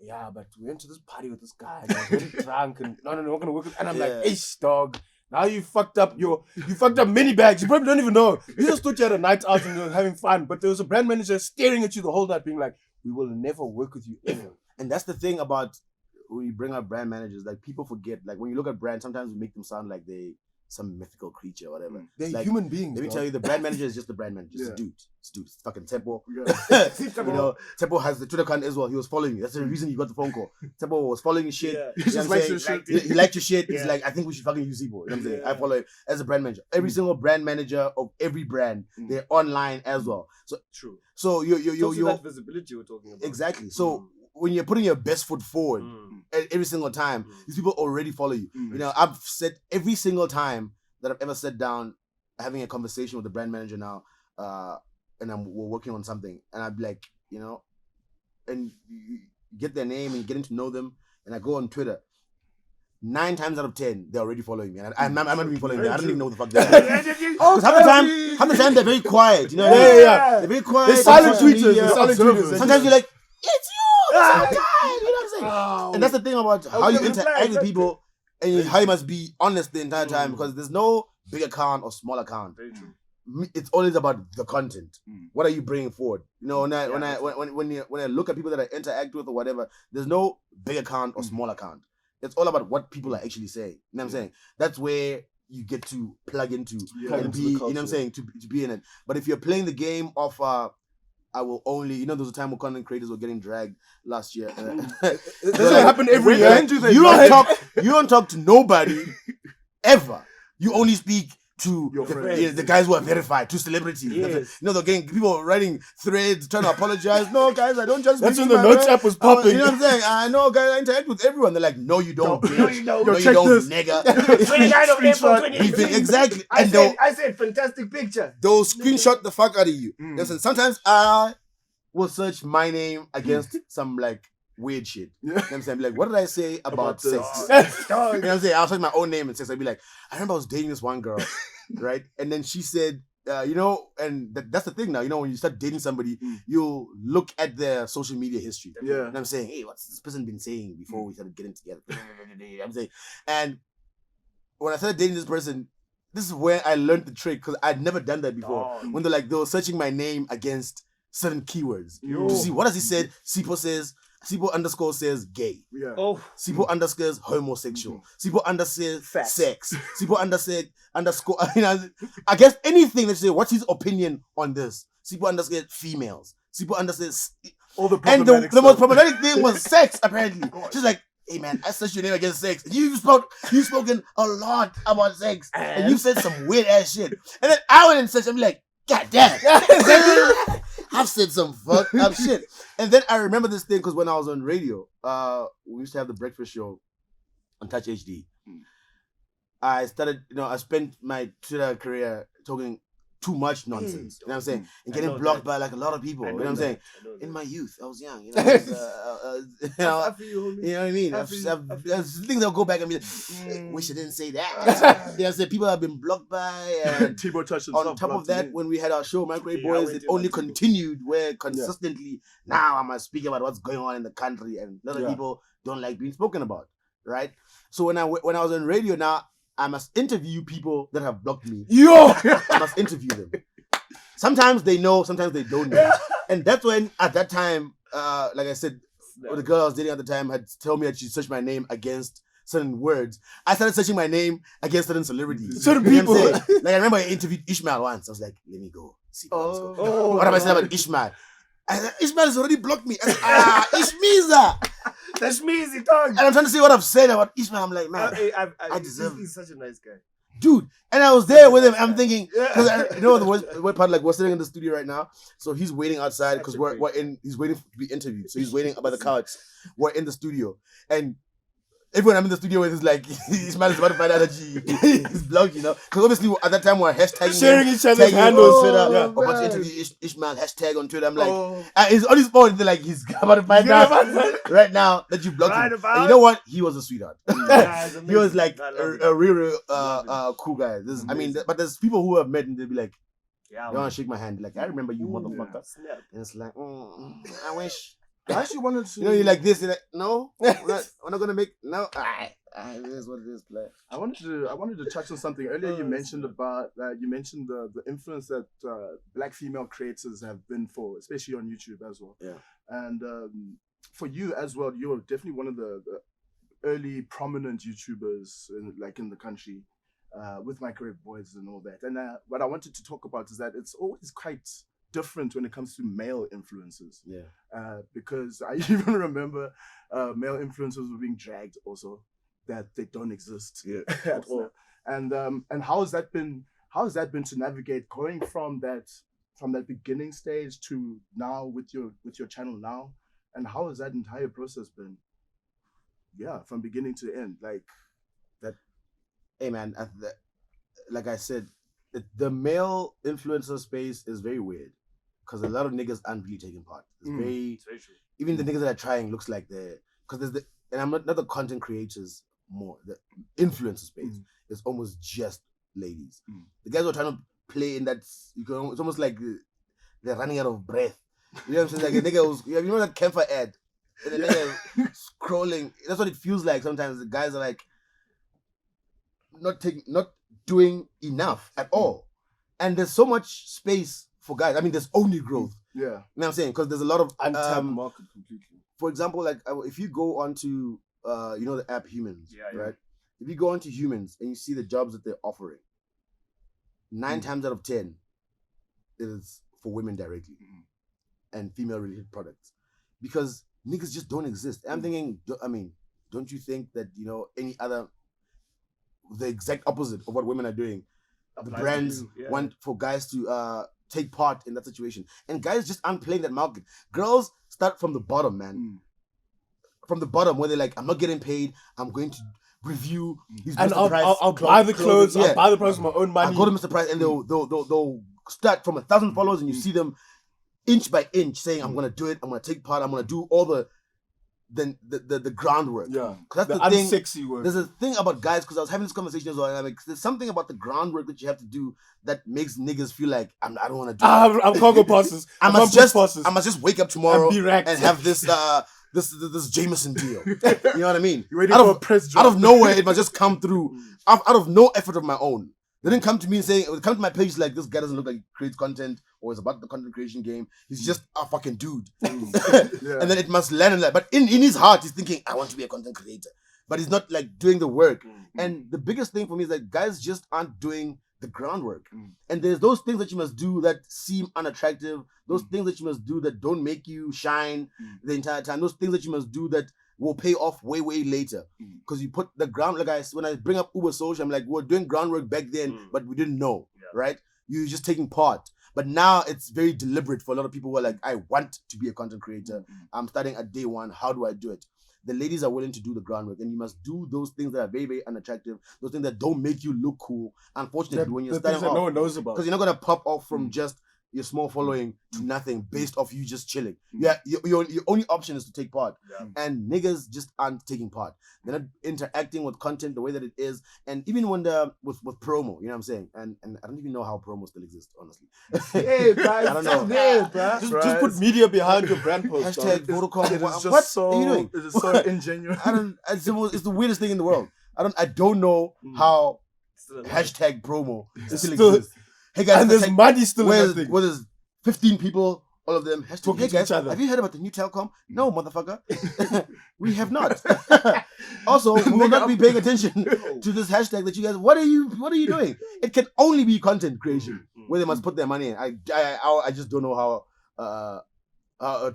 yeah, but we went to this party with this guy, and I was very drunk, and no, we're gonna work with, and I'm like, hey, dog, now you fucked up many bags. You probably don't even know. You just thought you had a night out and you were having fun, but there was a brand manager staring at you the whole night, being like, we will never work with you ever. And that's the thing about when you bring up brand managers, like people forget, like when you look at brands, sometimes we make them sound like they some mythical creature or whatever. They're like, human beings. Let me tell you, the brand manager is just the brand manager. It's a dude. It's dude. It's fucking Tempo. Yeah. You know, Tempo has the Twitter account as well. He was following you. That's the reason you got the phone call. Tempo was following your shit. Yeah. He just liked your shit. He liked your shit. It's like, I think we should fucking use Zibo. You know what I'm saying? I follow him as a brand manager. Every single brand manager of every brand, they're online as well. So true. So you that visibility we're talking about. Exactly. So when you're putting your best foot forward every single time, these people already follow you. You know, I've said every single time that I've ever sat down having a conversation with the brand manager now, and we're working on something, and I'd be like, you know, and you get their name and getting to know them, and I go on Twitter. 9 times out of 10, they're already following me, and I'm not even following them. I don't even know what the fuck they're doing. Because half the time they're very quiet, you know. Yeah. They're very quiet. They're silent tweeters. Sometimes you're like, it's you. It's so tired. You know what I'm saying? And that's the thing about how you interact with people. And how you must be honest the entire time, because there's no big account or small account. Very true. It's always about the content. What are you bringing forward? You know, when I look at people that I interact with or whatever, there's no big account or small account. It's all about what people are actually saying. You know what I'm saying? That's where you get to plug into and be. You know what I'm saying? To be in it. But if you're playing the game of I will only, you know, there was a time where content creators were getting dragged last year. This will happen every year. You don't talk to nobody ever. You only speak to Your the, friends. the guys who are verified, to celebrities. Yes. They're getting people writing threads, trying to apologize. No, guys, I don't just. That's speak when to the my notes friend. app was popping. You know what I'm saying? I know, guys, I interact with everyone. They're like, no, you don't. No, bitch. you don't. No, Yo, you check don't, this. nigga. 29 of April Screenshot. 2018. Exactly. I And said, fantastic picture. they'll screenshot the fuck out of you. Mm. Listen, sometimes I will search my name against some like weird shit. Yeah. You know what I'm saying? I'll be like, what did I say about this. sex? Oh, You know dog. what I'm saying? I'll search my own name and sex. I'll be like, I remember I was dating this one girl, right? And then she said, and that's the thing now. You know, when you start dating somebody, you'll look at their social media history. Yeah. And I'm saying, hey, what's this person been saying before we started getting together? I'm saying, and when I started dating this person, this is where I learned the trick because I'd never done that before. Dog. When they were searching my name against certain keywords Yo. to see what has he said. Sipo underscore says gay. Yeah. Oh, Sipo underscores homosexual. Sipo underscore Fat. sex. Sipo underscore. I guess anything that you say. What's his opinion on this? Sipo underscore females. Sipo underscore. All the And problematic the most stuff. problematic thing was sex. Apparently, she's like, "Hey man, I searched your name against sex. You've spoken a lot about sex, and you've said some weird ass shit." And then I went and searched. I'm like, "God damn, I've said some fucked up shit." And then I remember this thing because when I was on radio, we used to have the breakfast show on Touch HD. I started, I spent my Twitter career talking too much nonsense. You know what I'm saying? And I getting know blocked that. by like a lot of people. I You know know what I'm saying? I know In that. my youth, I was young. You know, I was, I feel you, homie. you know what I mean? I feel you. There's things I'll go back and be like, wish I didn't say that. There's people I've been blocked by. And Timo touched himself. on top of that, when we had our show, Microwave Yeah, I Boys, went it to my only table. continued where consistently now I'm speaking about what's going on in the country and a lot of Yeah. people don't like being spoken about, right? So when I was on radio now, I must interview people that have blocked me. Yo! I must interview them. Sometimes they know, sometimes they don't know. And that's when, at that time, like I said, the girl I was dating at the time had told me that she searched my name against certain words. I started searching my name against certain celebrities. Certain You know what I'm people. saying? Like I remember I interviewed Ishmael once. I was like, let me go. See what's going on. Oh, What have I said about Ishmael? I said, Ishmael has already blocked me. I said, Ishmiza. That's me, easy dog. And I'm trying to see what I've said about Ishmael. I'm like, man, I deserve He's such a nice guy. dude. And I was there with him. I'm thinking, Yeah. because the worst part, like we're sitting in the studio right now. So he's waiting outside because Such a he's waiting to be interviewed. So he's waiting by the couch. We're in the studio. And everyone I'm in the studio with is like, Ishmael is about to find out that he's blocked, Because obviously at that time we're hashtagging Sharing him, each other's tagging him handles. on Twitter. Yeah. About to man. interview Ishmael, hashtag on Twitter. I'm like, Oh. he's on his phone. They're like, he's about to find out right now that you blocked Right him. about And you know what? He was a sweetheart. Yeah, it's He was amazing. like I love it. a real Love cool guy. Amazing. But there's people who have met and they'll be like, Yeah, you want to shake my hand? Like, I remember you, motherfucker. Snap. And it's like, I wish. I actually wanted to. You're like this. You're like, no, we're not gonna make no. It is what it is, play. I wanted to touch on something earlier. You mentioned about the influence that black female creators have been for, especially on YouTube as well. Yeah. And for you as well, you're definitely one of the early prominent YouTubers in the country, with Microwave Boys and all that. And what I wanted to talk about is that it's always quite different when it comes to male influencers. Yeah. Because I even remember male influencers were being dragged also, that they don't exist at all. And how has that been to navigate going from that beginning stage to now with your channel now? And how has that entire process been? Yeah, from beginning to end, like that. Hey man, like I said, the male influencer space is very weird because a lot of niggas aren't really taking part. It's very It's very true. even the niggas that are trying looks like because there's and I'm not the content creators more, the influencer space is almost just ladies. The guys who are trying to play in that, it's almost like they're running out of breath. You know what I'm saying? Like a nigga you know that Kemper ad, and the nigga scrolling. That's what it feels like sometimes. The guys are like not doing enough at all, and there's so much space for guys. I mean, there's only growth. Yeah. You know what I'm saying? Because there's a lot of Untapped market completely. for example, like if you go onto the app Humans, Yeah. right? If you go onto Humans and you see the jobs that they're offering, 9 times out of 10 it is for women directly and female related products, because niggas just don't exist. And I'm thinking, don't you think that any other, the exact opposite of what women are doing, the Applies to brands you, yeah. want for guys to take part in that situation, and guys just aren't playing that market. Girls start from the bottom, man. From the bottom, where they're like, I'm not getting paid. I'm going to review these And Mr. Price. I'll buy the clothes. Yeah. I'll buy the products with my own money. I go to Mr. Price, and they'll start from 1,000 followers, and you see them inch by inch saying, I'm gonna do it. I'm gonna take part. I'm gonna do all the groundwork. Yeah, that's the thing. unsexy work. There's a thing about guys, because I was having this conversation as well, and I'm like, there's something about the groundwork that you have to do that makes niggas feel like I don't want to do it. I'm cargo passes. I must just wake up tomorrow and have this this Jameson deal. You know what I mean? You're waiting for a press job. Out of nowhere, it must just come through out of no effort of my own. They didn't come to me saying, it would come to my page like, this guy doesn't look like he creates content or is about the content creation game. He's just a fucking dude. Yeah. And then it must land in that. But in his heart, he's thinking, I want to be a content creator. But he's not like doing the work. And the biggest thing for me is that guys just aren't doing the groundwork. And there's those things that you must do that seem unattractive. Those things that you must do that don't make you shine the entire time. Those things that you must do that will pay off way, way later. Because you put the ground, like when I bring up Uber Social, I'm like, we're doing groundwork back then, but we didn't know, right? You're just taking part. But now it's very deliberate for a lot of people who are like, I want to be a content creator. I'm starting at day one. How do I do it? The ladies are willing to do the groundwork, and you must do those things that are very, very unattractive, those things that don't make you look cool. Unfortunately, when you're starting that off, no one knows about. because you're not gonna pop off from just your small following to nothing based off you just chilling. Yeah, your only option is to take part, and niggas just aren't taking part. They're not interacting with content the way that it is, and even when with promo, you know what I'm saying? And I don't even know how promo still exists, honestly. Hey, bro, I don't know. Just put media behind your brand post. Hashtag Vodacom. It is just What so, are you doing? It is so ingenuine. It's the weirdest thing in the world. I don't know how hashtag promo still exists. Hey guys, And there's money still in that thing. Where there's 15 people, all of them hashtag, Talking hey to guys, each other. have you heard about the new telecom? No, motherfucker. We have not. Also, we will not be paying attention to this hashtag that you guys. What are you doing? It can only be content creation where they must put their money in. I just don't know how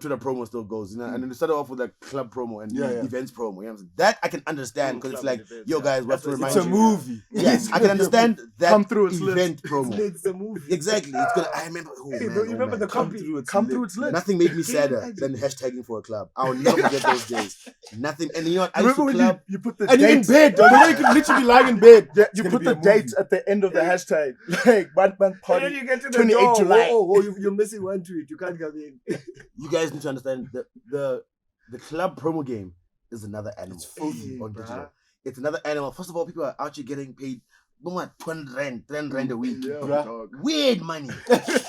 Twitter promo still goes, you know, and then they started off with like club promo and events promo. You know what I'm saying? That I can understand because it's like, events, yo guys, we have to remind It's you. a movie. Yes, I can understand that Come through, it's event promo. It's a movie. Exactly. It's gonna. I remember. Oh, man, You remember the Come through, it's lit. Nothing made me sadder than hashtagging for a club. I'll never forget those days. Nothing. And you know what? I used Remember to when club. you put the And you're in dates, bed, dog. You know you can literally be lying in bed. you It's gonna put be the a movie. dates at the end of the hashtag, like one And party. then you get to the 28 door. July. Oh, you're missing one tweet. You can't come in. You guys need to understand that the club promo game is another animal. It's filthy, on bruh. digital. It's another animal. First of all, people are out here getting paid 20 rand a week. Yeah, Bruh. dog. Weird money.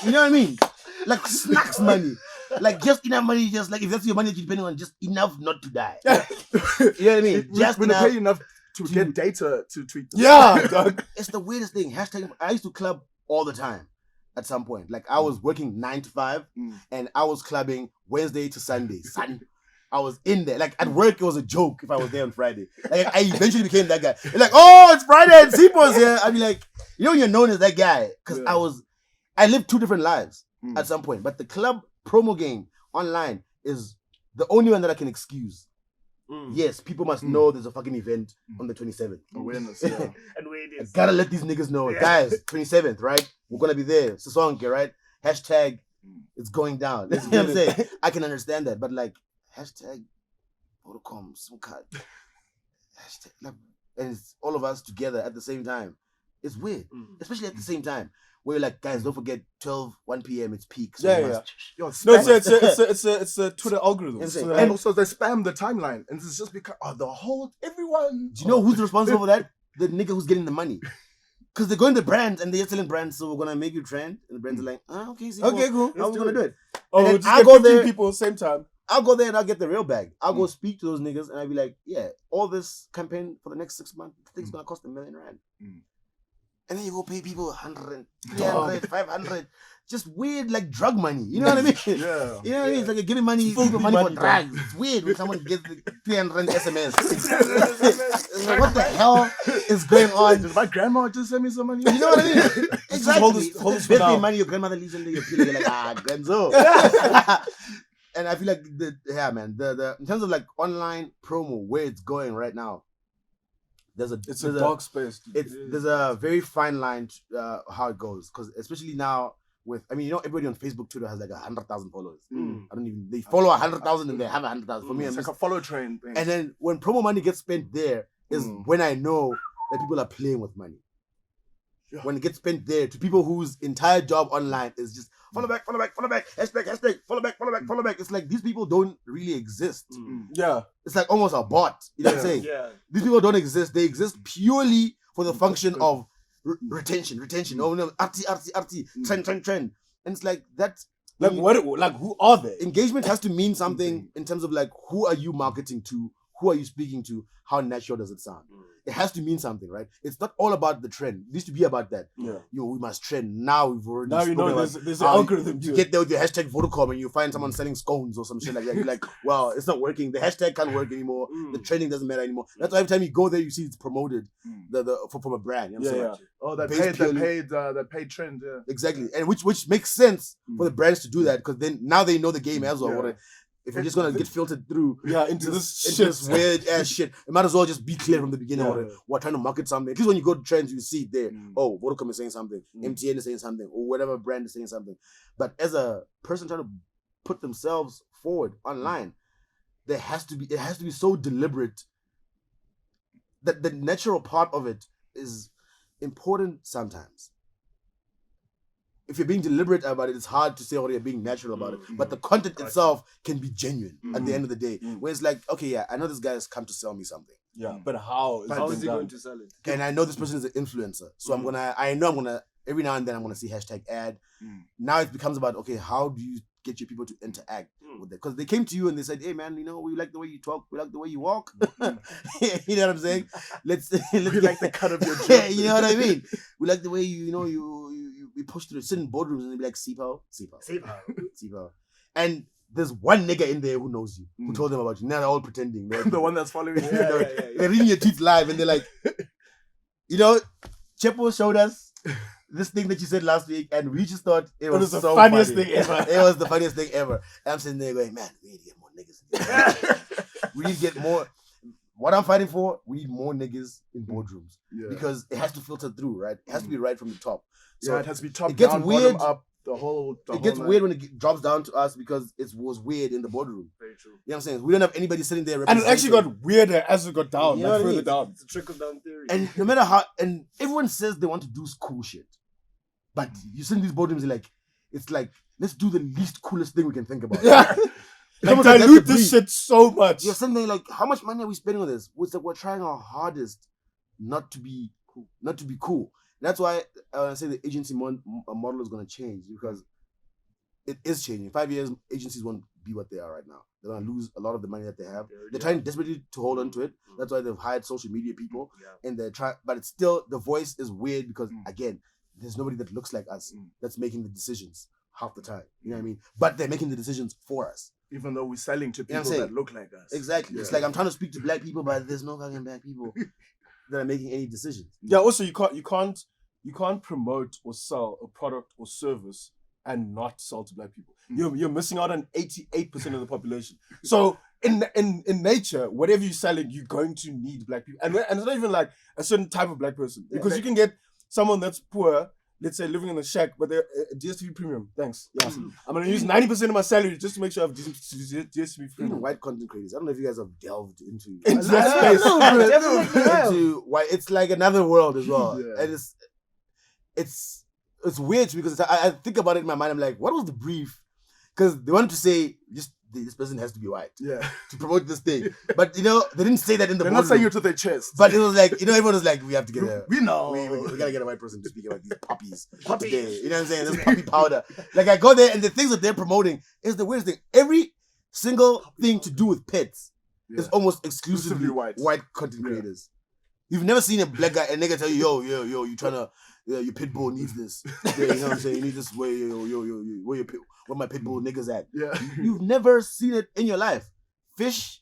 You know what I mean? Like snacks money. Like just enough money, just like if that's your money that you're depending on, just enough not to die. You know what I mean? Just When they enough. pay enough to get data to tweet this. Yeah, dog. It's the weirdest thing. Hashtag. I used to club all the time. At some point, like I was working 9 to 5, and I was clubbing Wednesday to Sunday. I was in there. Like at work, it was a joke if I was there on Friday. Like I eventually became that guy. It's like, oh, it's Friday and Sipo's here. I'd be like, you know, you're known as that guy because I lived 2 different lives at some point. But the club promo game online is the only one that I can excuse. Yes, people must know there's a fucking event on the 27th. Awareness, yeah. And where it I is. gotta let these niggas know, guys. 27th, right? We're gonna be there. Sasonke, right? Hashtag, it's going down. You know what I'm saying? I can understand that, but like hashtag Vodacom, some card, hashtag, like, and it's all of us together at the same time. It's weird, especially at the same time. Where you're like, guys, don't forget 1 p.m. It's peak. So Yeah, we must- Yo, No, spam- it's a Twitter algorithm. Insane. So and also they spam the timeline, and it's just because everyone. Do you know who's responsible for that? The nigga who's getting the money. Because they're going to brands and they're selling brands, so we're gonna make you trend. And the brands are like, okay, see, Okay, cool. how are we gonna do it? Oh, And then just I'll get go 15 there. people at the same time. I'll go there and I'll get the real bag. I'll go speak to those niggas and I'll be like, yeah, all this campaign for the next 6 months, the thing's gonna cost R1 million. And then you go pay people 100, 300, 500. Just weird like drug money. You know what I mean? Yeah. You know what I mean? It's like you're giving money, Filthy people money for money, drugs. It's weird when someone gets the 300 SMS. It's like, what the hell is going on? Did my grandma just send me some money? You know what I mean? Exactly. hold this for Birthday now. money your grandmother leaves under your pillow. You're like, Grenzo. And I feel like the in terms of like online promo, where it's going right now, It's a dark space. There's a very fine line how it goes, because especially now with, I mean, you know, everybody on Facebook, Twitter has like 100,000 followers. They follow 100,000 and they have 100,000. For me, it's like a follow train thing. And then when promo money gets spent there is when I know that people are playing with money. Yeah. When it gets spent there to people whose entire job online is just follow back, hashtag, follow back. It's like these people don't really exist. Yeah. It's like almost a bot. You know what I'm saying? Yeah. These people don't exist. They exist purely for the function of retention. Oh no, RT, trend. And it's like that. Like who are they? Engagement has to mean something in terms of like, who are you marketing to? Who are you speaking to? How natural does it sound? It has to mean something, right? It's not all about the trend. It used to be about that. Yeah. We must trend. Now we've already. Now you know there's an algorithm. You get there with your hashtag Vodacom and you find someone selling scones or some shit like that. You're like, well, it's not working. The hashtag can't work anymore. The trending doesn't matter anymore. That's why every time you go there, you see it's promoted from a brand. You know what I'm saying? Oh, that paid trend. Yeah. Exactly, and which makes sense for the brands to do that, because then now they know the game as well. Yeah. If you're just gonna get filtered through into this weird ass shit, it might as well just be clear from the beginning. We're trying to market something. At least when you go to trends, you see it there. Oh, Vodacom is saying something, MTN is saying something, or whatever brand is saying something. But as a person trying to put themselves forward online, it has to be so deliberate that the natural part of it is important sometimes. If you're being deliberate about it, it's hard to say you're being natural about it. But the content itself can be genuine at the end of the day. Where it's like, okay, yeah, I know this guy has come to sell me something. Yeah, but how is he going to sell it? And I know this person is an influencer. So I know I'm gonna, every now and then I'm gonna see hashtag ad. Now it becomes about, okay, how do you get your people to interact with it? Because they came to you and they said, hey man, you know, we like the way you talk, we like the way you walk. You know what I'm saying? Let's we like the cut of your job. You know what I mean? We like the way we push through, sit in boardrooms and they be like, Sipo. And there's one nigga in there who knows you, who told them about you. Now they're all pretending. The one that's following you. They're reading your tweets live and they're like, you know, Chepo showed us this thing that you said last week, and we just thought it was the so funniest funny. thing ever. It was the funniest thing ever. And I'm sitting there going, man, we need to get more niggas in here. We need to get more. What I'm fighting for, we need more niggas in boardrooms. Because it has to filter through, right? It has to be right from the top. So it has to be top it gets down, weird. bottom up. It gets weird when it drops down to us because it was weird in the boardroom. Very true. You know what I'm saying? We don't have anybody sitting there. And it actually got weirder as it got down, You know what I further mean? down. It's a trickle down theory. And no matter how, and everyone says they want to do cool shit, but you sit in these boardrooms, it's like, let's do the least coolest thing we can think about. Yeah. Like, dilute this shit so much. You're sitting there like, how much money are we spending on this? It's like we're trying our hardest not to be cool. That's why I say the agency model is going to change, because it is changing. In 5 years, agencies won't be what they are right now. They're going to lose a lot of the money that they have. They're trying desperately to hold on to it. That's why they've hired social media people, and they're trying. But it's still, the voice is weird because again, there's nobody that looks like us that's making the decisions half the time. You know what I mean? But they're making the decisions for us. Even though we're selling to people that look like us. Exactly. It's like I'm trying to speak to black people, but there's no fucking black people that are making any decisions. Yeah. Also, you can't promote or sell a product or service and not sell to black people. You're missing out on 88% of the population. So in nature, whatever you're selling, you're going to need black people, and it's not even like a certain type of black person, because you can get someone that's poor, let's say living in a shack, but they're DSTV premium. Thanks. Yes. I'm gonna use 90% of my salary just to make sure I have DSTV premium. Even white content creators. I don't know if you guys have delved into that space. Into why it's like another world as well, and it's weird because I think about it in my mind. I'm like, what was the brief? Because they wanted to say just this person has to be white to promote this thing, but they didn't say that in the. They're not saying it to their chest, but it was like everyone was like, we have to get a. We know we gotta get a white person to speak about these puppies today. You know what I'm saying? This puppy powder. Like I go there and the things that they're promoting is the weirdest thing. Every single thing to do with pets is almost exclusively white content creators. You've never seen a black guy, a nigga tell you, yo, you trying to, your pit bull needs this. You know what I'm saying? You need this way, where my pit bull niggas at. Yeah. You've never seen it in your life. Fish.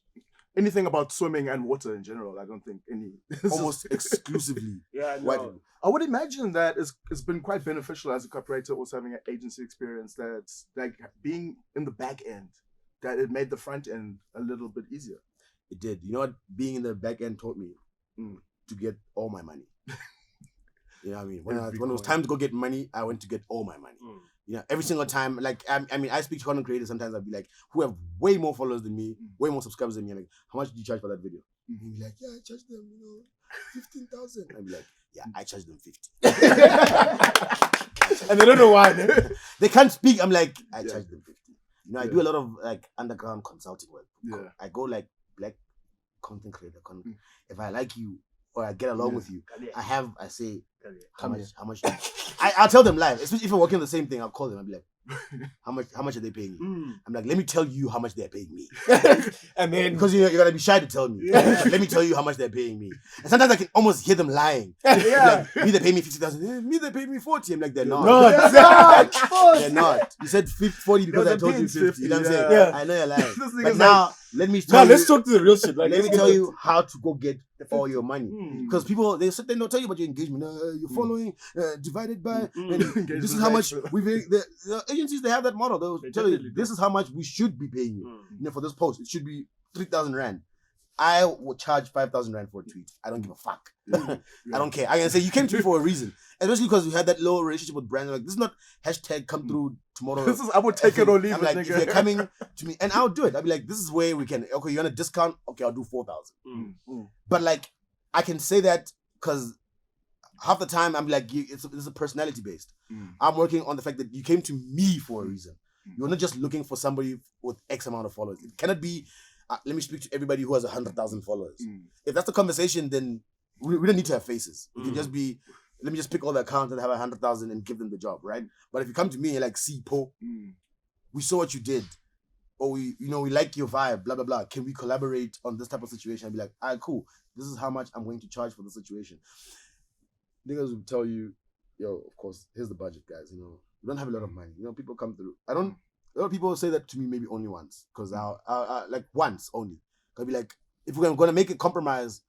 Anything about swimming and water in general, I don't think any. Almost exclusively. White people. I would imagine that it's been quite beneficial as a corporator also having an agency experience, that's like being in the back end, that it made the front end a little bit easier. It did. You know what being in the back end taught me? to get all my money. You know what I mean? When Every it was coin. time to go get money, I went to get all my money. You know, every single time, like, I mean, I speak to content creators, sometimes I'll be like, who have way more followers than me, way more subscribers than me, like, how much did you charge for that video? And he'll be like, yeah, I charged them, 15,000. I'll be like, yeah, I charged them 50. And they don't know why. They can't speak. I'm like, I Yeah. charged them 50. You know, I Yeah. do a lot of like underground consulting work. Yeah. I go like black content creator. If I like you or I get along Yeah. with you, I say, Come how much? I'll tell them live, especially if we're working on the same thing. I'll call them. I'll be like, how much are they paying you? I'm like, let me tell you how much they're paying me. And then Because you gotta be shy to tell me. Yeah. Let me tell you how much they're paying me. And sometimes I can almost hear them lying. Yeah. Like, me they pay me 50,000. Me they pay me 40. I'm like, they're not. No, They're not. You said 40 because No, I the told you pin's 50. You know what I'm 50, saying? yeah. I know you're lying. This But nigga's now, let me now tell let's you. talk to the real shit. Like, Let me tell you how to go get all your money. Because people, they sit there and they'll tell you about your engagement. Your following divided by. And this is how much the agencies, they have that model. They'll They tell you, definitely do. this is how much we should be paying you. You know, for this post, it should be 3,000 Rand. I will charge 5,000 Rand for a tweet. I don't give a fuck. I don't care. I can say you came to me for a reason. Especially because we had that low relationship with brands. Like, this is not hashtag come through tomorrow. This is, I would take it or leave I'm it, like, nigga. if you're coming to me, and I'll do it. I'll be like, this is where we can, okay, you want a discount? Okay, I'll do 4,000. But like, I can say that because half the time I'm like, this is personality based. I'm working on the fact that you came to me for a reason. You're not just looking for somebody with X amount of followers. It cannot be, let me speak to everybody who has 100,000 followers. If that's the conversation, then we don't need to have faces. It can just be, let me just pick all the accounts that have 100,000 and give them the job, right? But if you come to me and like, see, Po, we saw what you did. Or we like your vibe, blah, blah, blah. Can we collaborate on this type of situation? I'd be like, all right, cool. This is how much I'm going to charge for the situation. Niggas will tell you, yo, of course, here's the budget, guys. You know, we don't have a lot of money. You know, people come through. A lot of people say that to me maybe only once. Because I'll like once only. I'll be like, if we're going to make a compromise,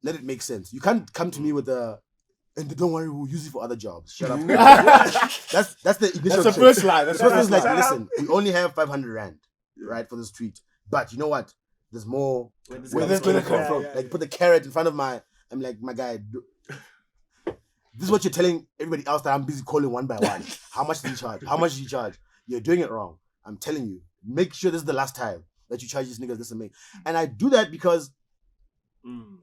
let it make sense. You can't come to me with and don't worry, we'll use it for other jobs. Shut up. That's the initial. that's the first line. That's The the first first like, line. listen, we only have 500 Rand, right, for this tweet. But you know what? There's more. Where this Where comes this gonna from. come from? Yeah, Like, put the carrot in front of I'm like, my guy, this is what you're telling everybody else that I'm busy calling one by one. How much did you charge? How much did you charge? You're doing it wrong. I'm telling you. Make sure this is the last time that you charge these niggas this amount. And I do that because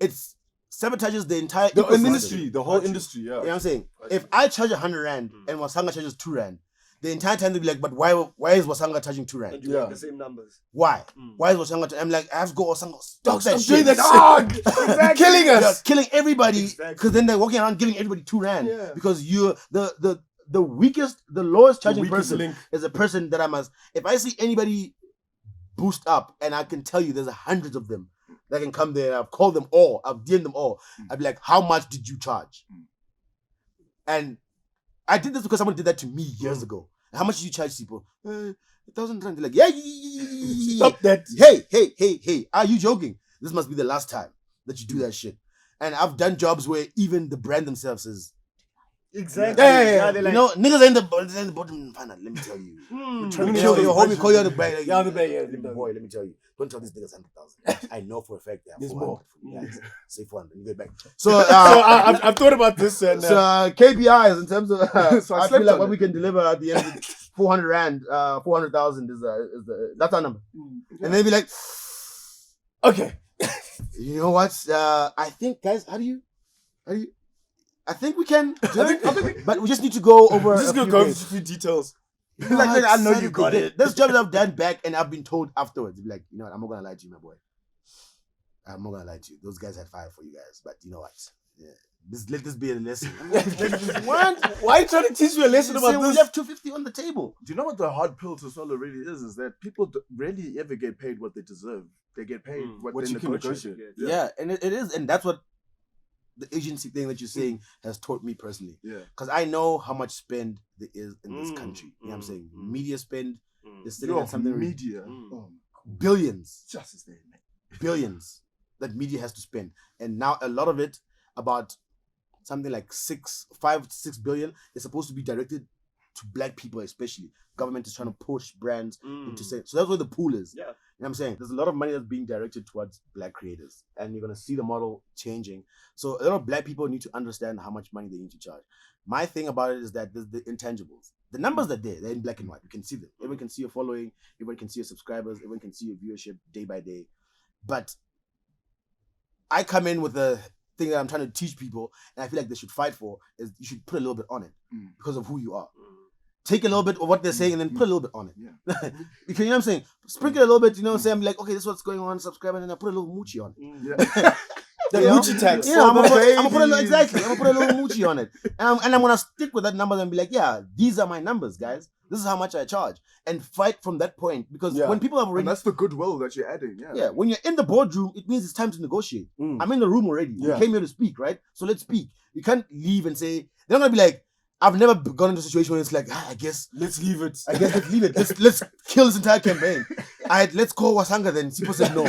it's sabotages the entire The ecosystem. industry, the whole industry, yeah. You know what I'm saying? If I charge 100 Rand and Wasanga charges 2 Rand, the entire time they'll be like, but why is Wasanga charging 2 Rand? And you Yeah. make the same numbers. Why? Why is Wasanga? I'm like, I have to go Wasanga. Stop that Stop doing shit. that shit. You're killing You're us. killing everybody Exactly. because then they're walking around giving everybody 2 Rand Yeah. because you're the weakest, the lowest charging weakest person link. is a person that I must. If I see anybody boost up, and I can tell you there's hundreds of them that can come there. I've called them all. I've DM'd them all. I'd be like, how much did you charge? And I did this because someone did that to me years ago. How much did you charge people? 1,000 Rand. They're like, yeah. Stop that. Hey. Are you joking? This must be the last time that you do that shit. And I've done jobs where even the brand themselves is, Exactly. Yeah, they're you like, know, niggas are in the bottom. Let me tell you. trying to Your kill the homie budget. call you out the bag. Like, Yeah, the bag, yeah. boy, let me tell you. Don't tell these niggas 100,000. I know for a fact they have There's 400 more. for you guys. Say 400. You get back. So, So I've thought about this and KPIs in terms of So I I slept feel like on what it. we can deliver at the end of 400 Rand, 400,000 is that's our number. And they'd be like, okay. you know what? I think, guys, how do you? I think we can do it, but we just need to go over. Just a gonna few go into things. a few details. Like, I know you got it. There's jobs I've done back and I've been told afterwards. Be like, you know what? I'm not gonna lie to you, my boy. I'm not gonna lie to you. Those guys had fire for you guys, but you know what? Yeah. Let this be a lesson. What? Why are you trying to teach me a lesson about We this? left 250 on the table. Do you know what the hard pill to swallow really is that people rarely ever get paid what they deserve. They get paid what What they you can negotiate. negotiate. Yeah, and it is, and that's what the agency thing that you're saying has taught me personally. Yeah. Because I know how much spend there is in this country. You know what I'm saying? Media spend is sitting Your at something media. Oh, billions. just as they make. Billions that media has to spend. And now a lot of it, about something like 6 billion, is supposed to be directed to black people, especially. Government is trying to push brands into saying, so that's where the pool is. Yeah. You know what I'm saying? There's a lot of money that's being directed towards black creators, and you're gonna see the model changing. So a lot of black people need to understand how much money they need to charge. My thing about it is that there's the intangibles. The numbers are there, they're in black and white. You can see them. Everyone can see your following, everyone can see your subscribers, everyone can see your viewership day by day. But I come in with a thing that I'm trying to teach people, and I feel like they should fight for, is you should put a little bit on it because of who you are. Take a little bit of what they're saying and then put a little bit on it. Yeah. Because you know what I'm saying? Sprinkle a little bit, you know what I'm saying? I'm like, okay, this is what's going on, subscribe, and then I put a little Muchi on it. Yeah. The You know? Muchi tax. Yeah, I'm gonna put a little, exactly. I'm gonna put a little Muchi on it. And I'm gonna stick with that number and be like, yeah, these are my numbers, guys. This is how much I charge. And fight from that point. Because when people have already, And that's the goodwill that you're adding. yeah, when you're in the boardroom, it means it's time to negotiate. I'm in the room already. Yeah. We came here to speak, right? So let's speak. You can't leave and say, they're not gonna be like, I've never gone into a situation where it's like, I guess Let's leave it. let's leave it. Let's kill this entire campaign. Let's call Wasanga then. People said no.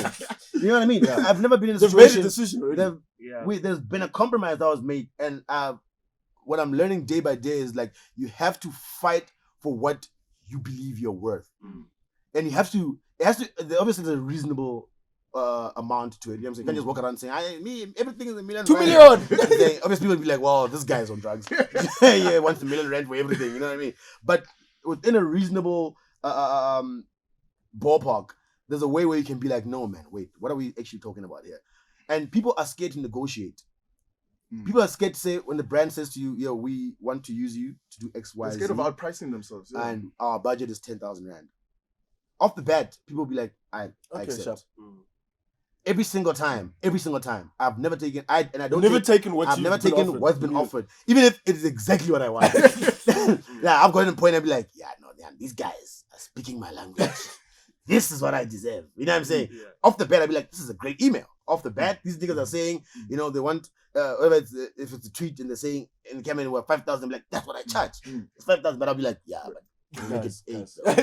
You know what I mean? Yeah. I've never been in a They've made a situation. decision already. There's been a compromise that was made, and what I'm learning day by day is like you have to fight for what you believe you're worth, and you have to. It has to. Obviously, there's a reasonable amount to it. You know what I'm saying? You can't just walk around saying, everything is a million. 2 million. Obviously, people will be like, "Well, this guy's on drugs. Yeah, wants a million rent for everything." You know what I mean? But within a reasonable ballpark, there's a way where you can be like, "No, man, wait, what are we actually talking about here?" And people are scared to negotiate. People are scared to say when the brand says to you, "Yo, we want to use you to do X, Y, They're Z, scared of outpricing themselves. Yeah. and our budget is 10,000 rand." Off the bat, people will be like, "I Okay, accept." sharp. Every single time, I've never taken. I've never taken what's been offered, even if it is exactly what I want. Yeah, I've gotten a point. I'd be like, yeah, no, man, these guys are speaking my language. This is what I deserve. You know what I'm saying? Yeah. Off the bat, I'd be like, this is a great email. Off the bat, these niggas are saying, you know, they want, if it's a tweet and they're saying, and the camera, 5,000, I'm like, that's what I charge. It's 5,000, but I'll be like, yeah, but make it 8. though.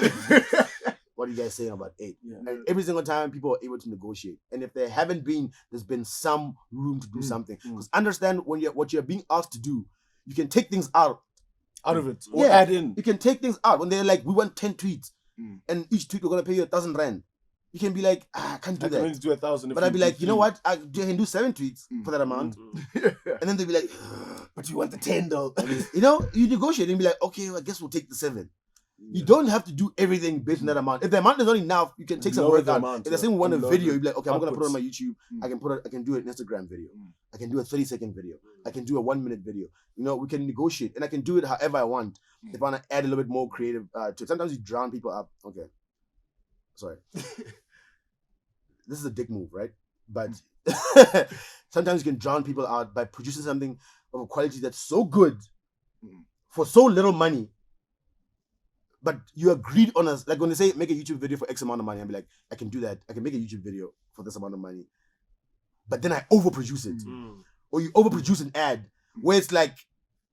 What are you guys saying about 8? Yeah. And every single time people are able to negotiate. And if there haven't been, there's been some room to do something. Because understand what you're being asked to do, you can take things out of it or add in. You can take things out. When they're like, we want 10 tweets and each tweet we're gonna pay you 1,000 rand. You can be like, I can't do I that. can only do 1,000. But I'd be like, you know what? I can do 7 tweets for that amount. And then they'd be like, But you want the 10 though. you know, you negotiate and be like, okay, well, I guess we'll take the 7. You don't have to do everything based on that amount. If the amount is not enough, you can take some work out. If they're saying we want a video, you'd be like, okay, I'm gonna put it on my YouTube. I can do an Instagram video. I can do a 30-second video. I can do a 1-minute video. You know, we can negotiate, and I can do it however I want. If I want to add a little bit more creative to it. Sometimes you drown people up. Okay, sorry. This is a dick move, right? But sometimes you can drown people out by producing something of a quality that's so good for so little money. But you agreed on us, like when they say make a YouTube video for X amount of money, I'll be like, I can do that. I can make a YouTube video for this amount of money. But then I overproduce it. Or you overproduce an ad where it's like,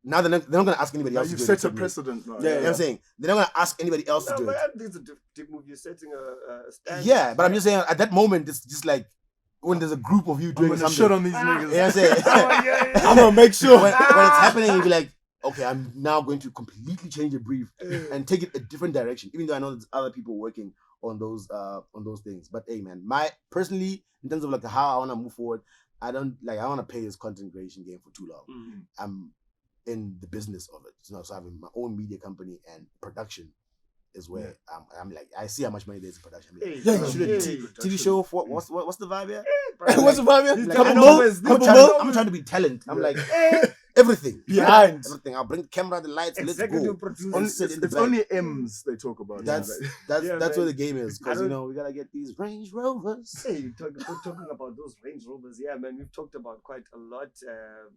now they're not going to ask anybody else. You've to do it. set a precedent. You know what I'm saying? They're not going to ask anybody else to do but it. I think it's a dick move. You're setting a standard. Yeah, but I'm just saying, at that moment, it's just like, when there's a group of you doing something. Shit on these You know niggas. what I'm saying? I'm gonna make sure when it's happening, you'll be like, okay, I'm now going to completely change the brief and take it a different direction. Even though I know there's other people working on those things. But hey, man, personally, in terms of like how I want to move forward, I want to play this content creation game for too long. I'm in the business of it, you know. So having my own media company and production is where I'm like, I see how much money there is in production. I'm like, TV show for what's the vibe here? What's the vibe here? I'm trying to be talent. I'm like everything behind everything. I'll bring the camera, the lights. Executive Let's go. producer. It's only M's they talk about. That's Yeah, where man. the game is, because you know we gotta get these Range Rovers. Hey, talking about those Range Rovers, yeah, man, we've talked about quite a lot,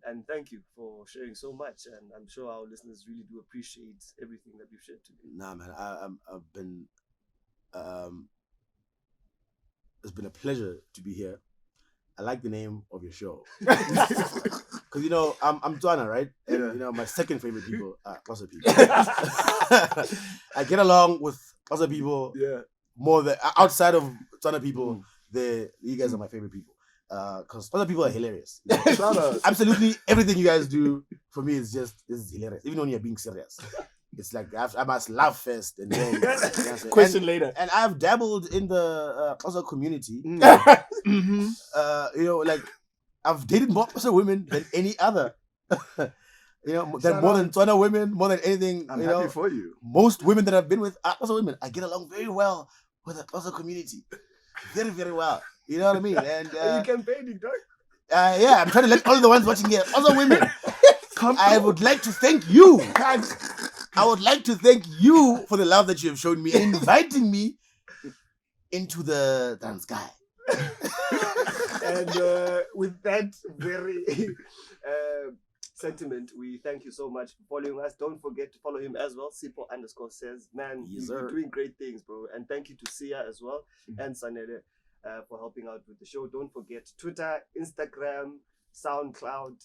and thank you for sharing so much, and I'm sure our listeners really do appreciate everything that we've shared today. Nah, man, I've been, it's been a pleasure to be here. I like the name of your show. Because, you know, I'm Tswana, right? And, you know, my second favorite people are Xhosa people. I get along with Xhosa people more than, outside of Tswana people, you guys are my favorite people. Because Xhosa people are hilarious. Absolutely everything you guys do, for me, is hilarious. Even when you're being serious. It's like I must love first and then you know what I'm saying? Question later. And I've dabbled in the also community. Mm-hmm. You know, like I've dated more also women than any other. You know, Shout more out. than Tswana women, more than anything. I'm you happy know, for you. most women that I've been with are also women. I get along very well with the also community, very very well. You know what I mean? And Are you campaigning, dog? yeah, I'm trying to let all the ones watching here, also women. I would like to thank you. I would like to thank you for the love that you have shown me and inviting me into the dance sky. And with that very sentiment, we thank you so much for following us. Don't forget to follow him as well. Sipo_says, man, Yes, you're sir. doing great things, bro. And thank you to Siya as well and Sanele for helping out with the show. Don't forget Twitter, Instagram, SoundCloud,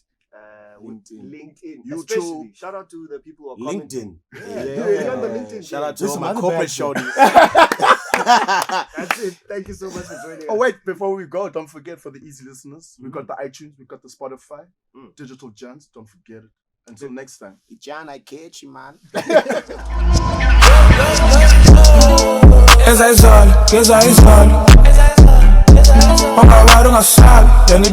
LinkedIn, YouTube. especially. Shout out to the people who are commenting. LinkedIn. Yeah. You're on the LinkedIn. Shout out to This all is my another corporate bad shorties. That's it. Thank you so much for joining us. Oh wait, before we go, don't forget for the easy listeners, we got the iTunes, we got the Spotify, Digital Dyans. Don't forget it. Until next time. John, I catch you, man. Esa es sol, que esa es sol. Vamos a grabar una sal, ya ni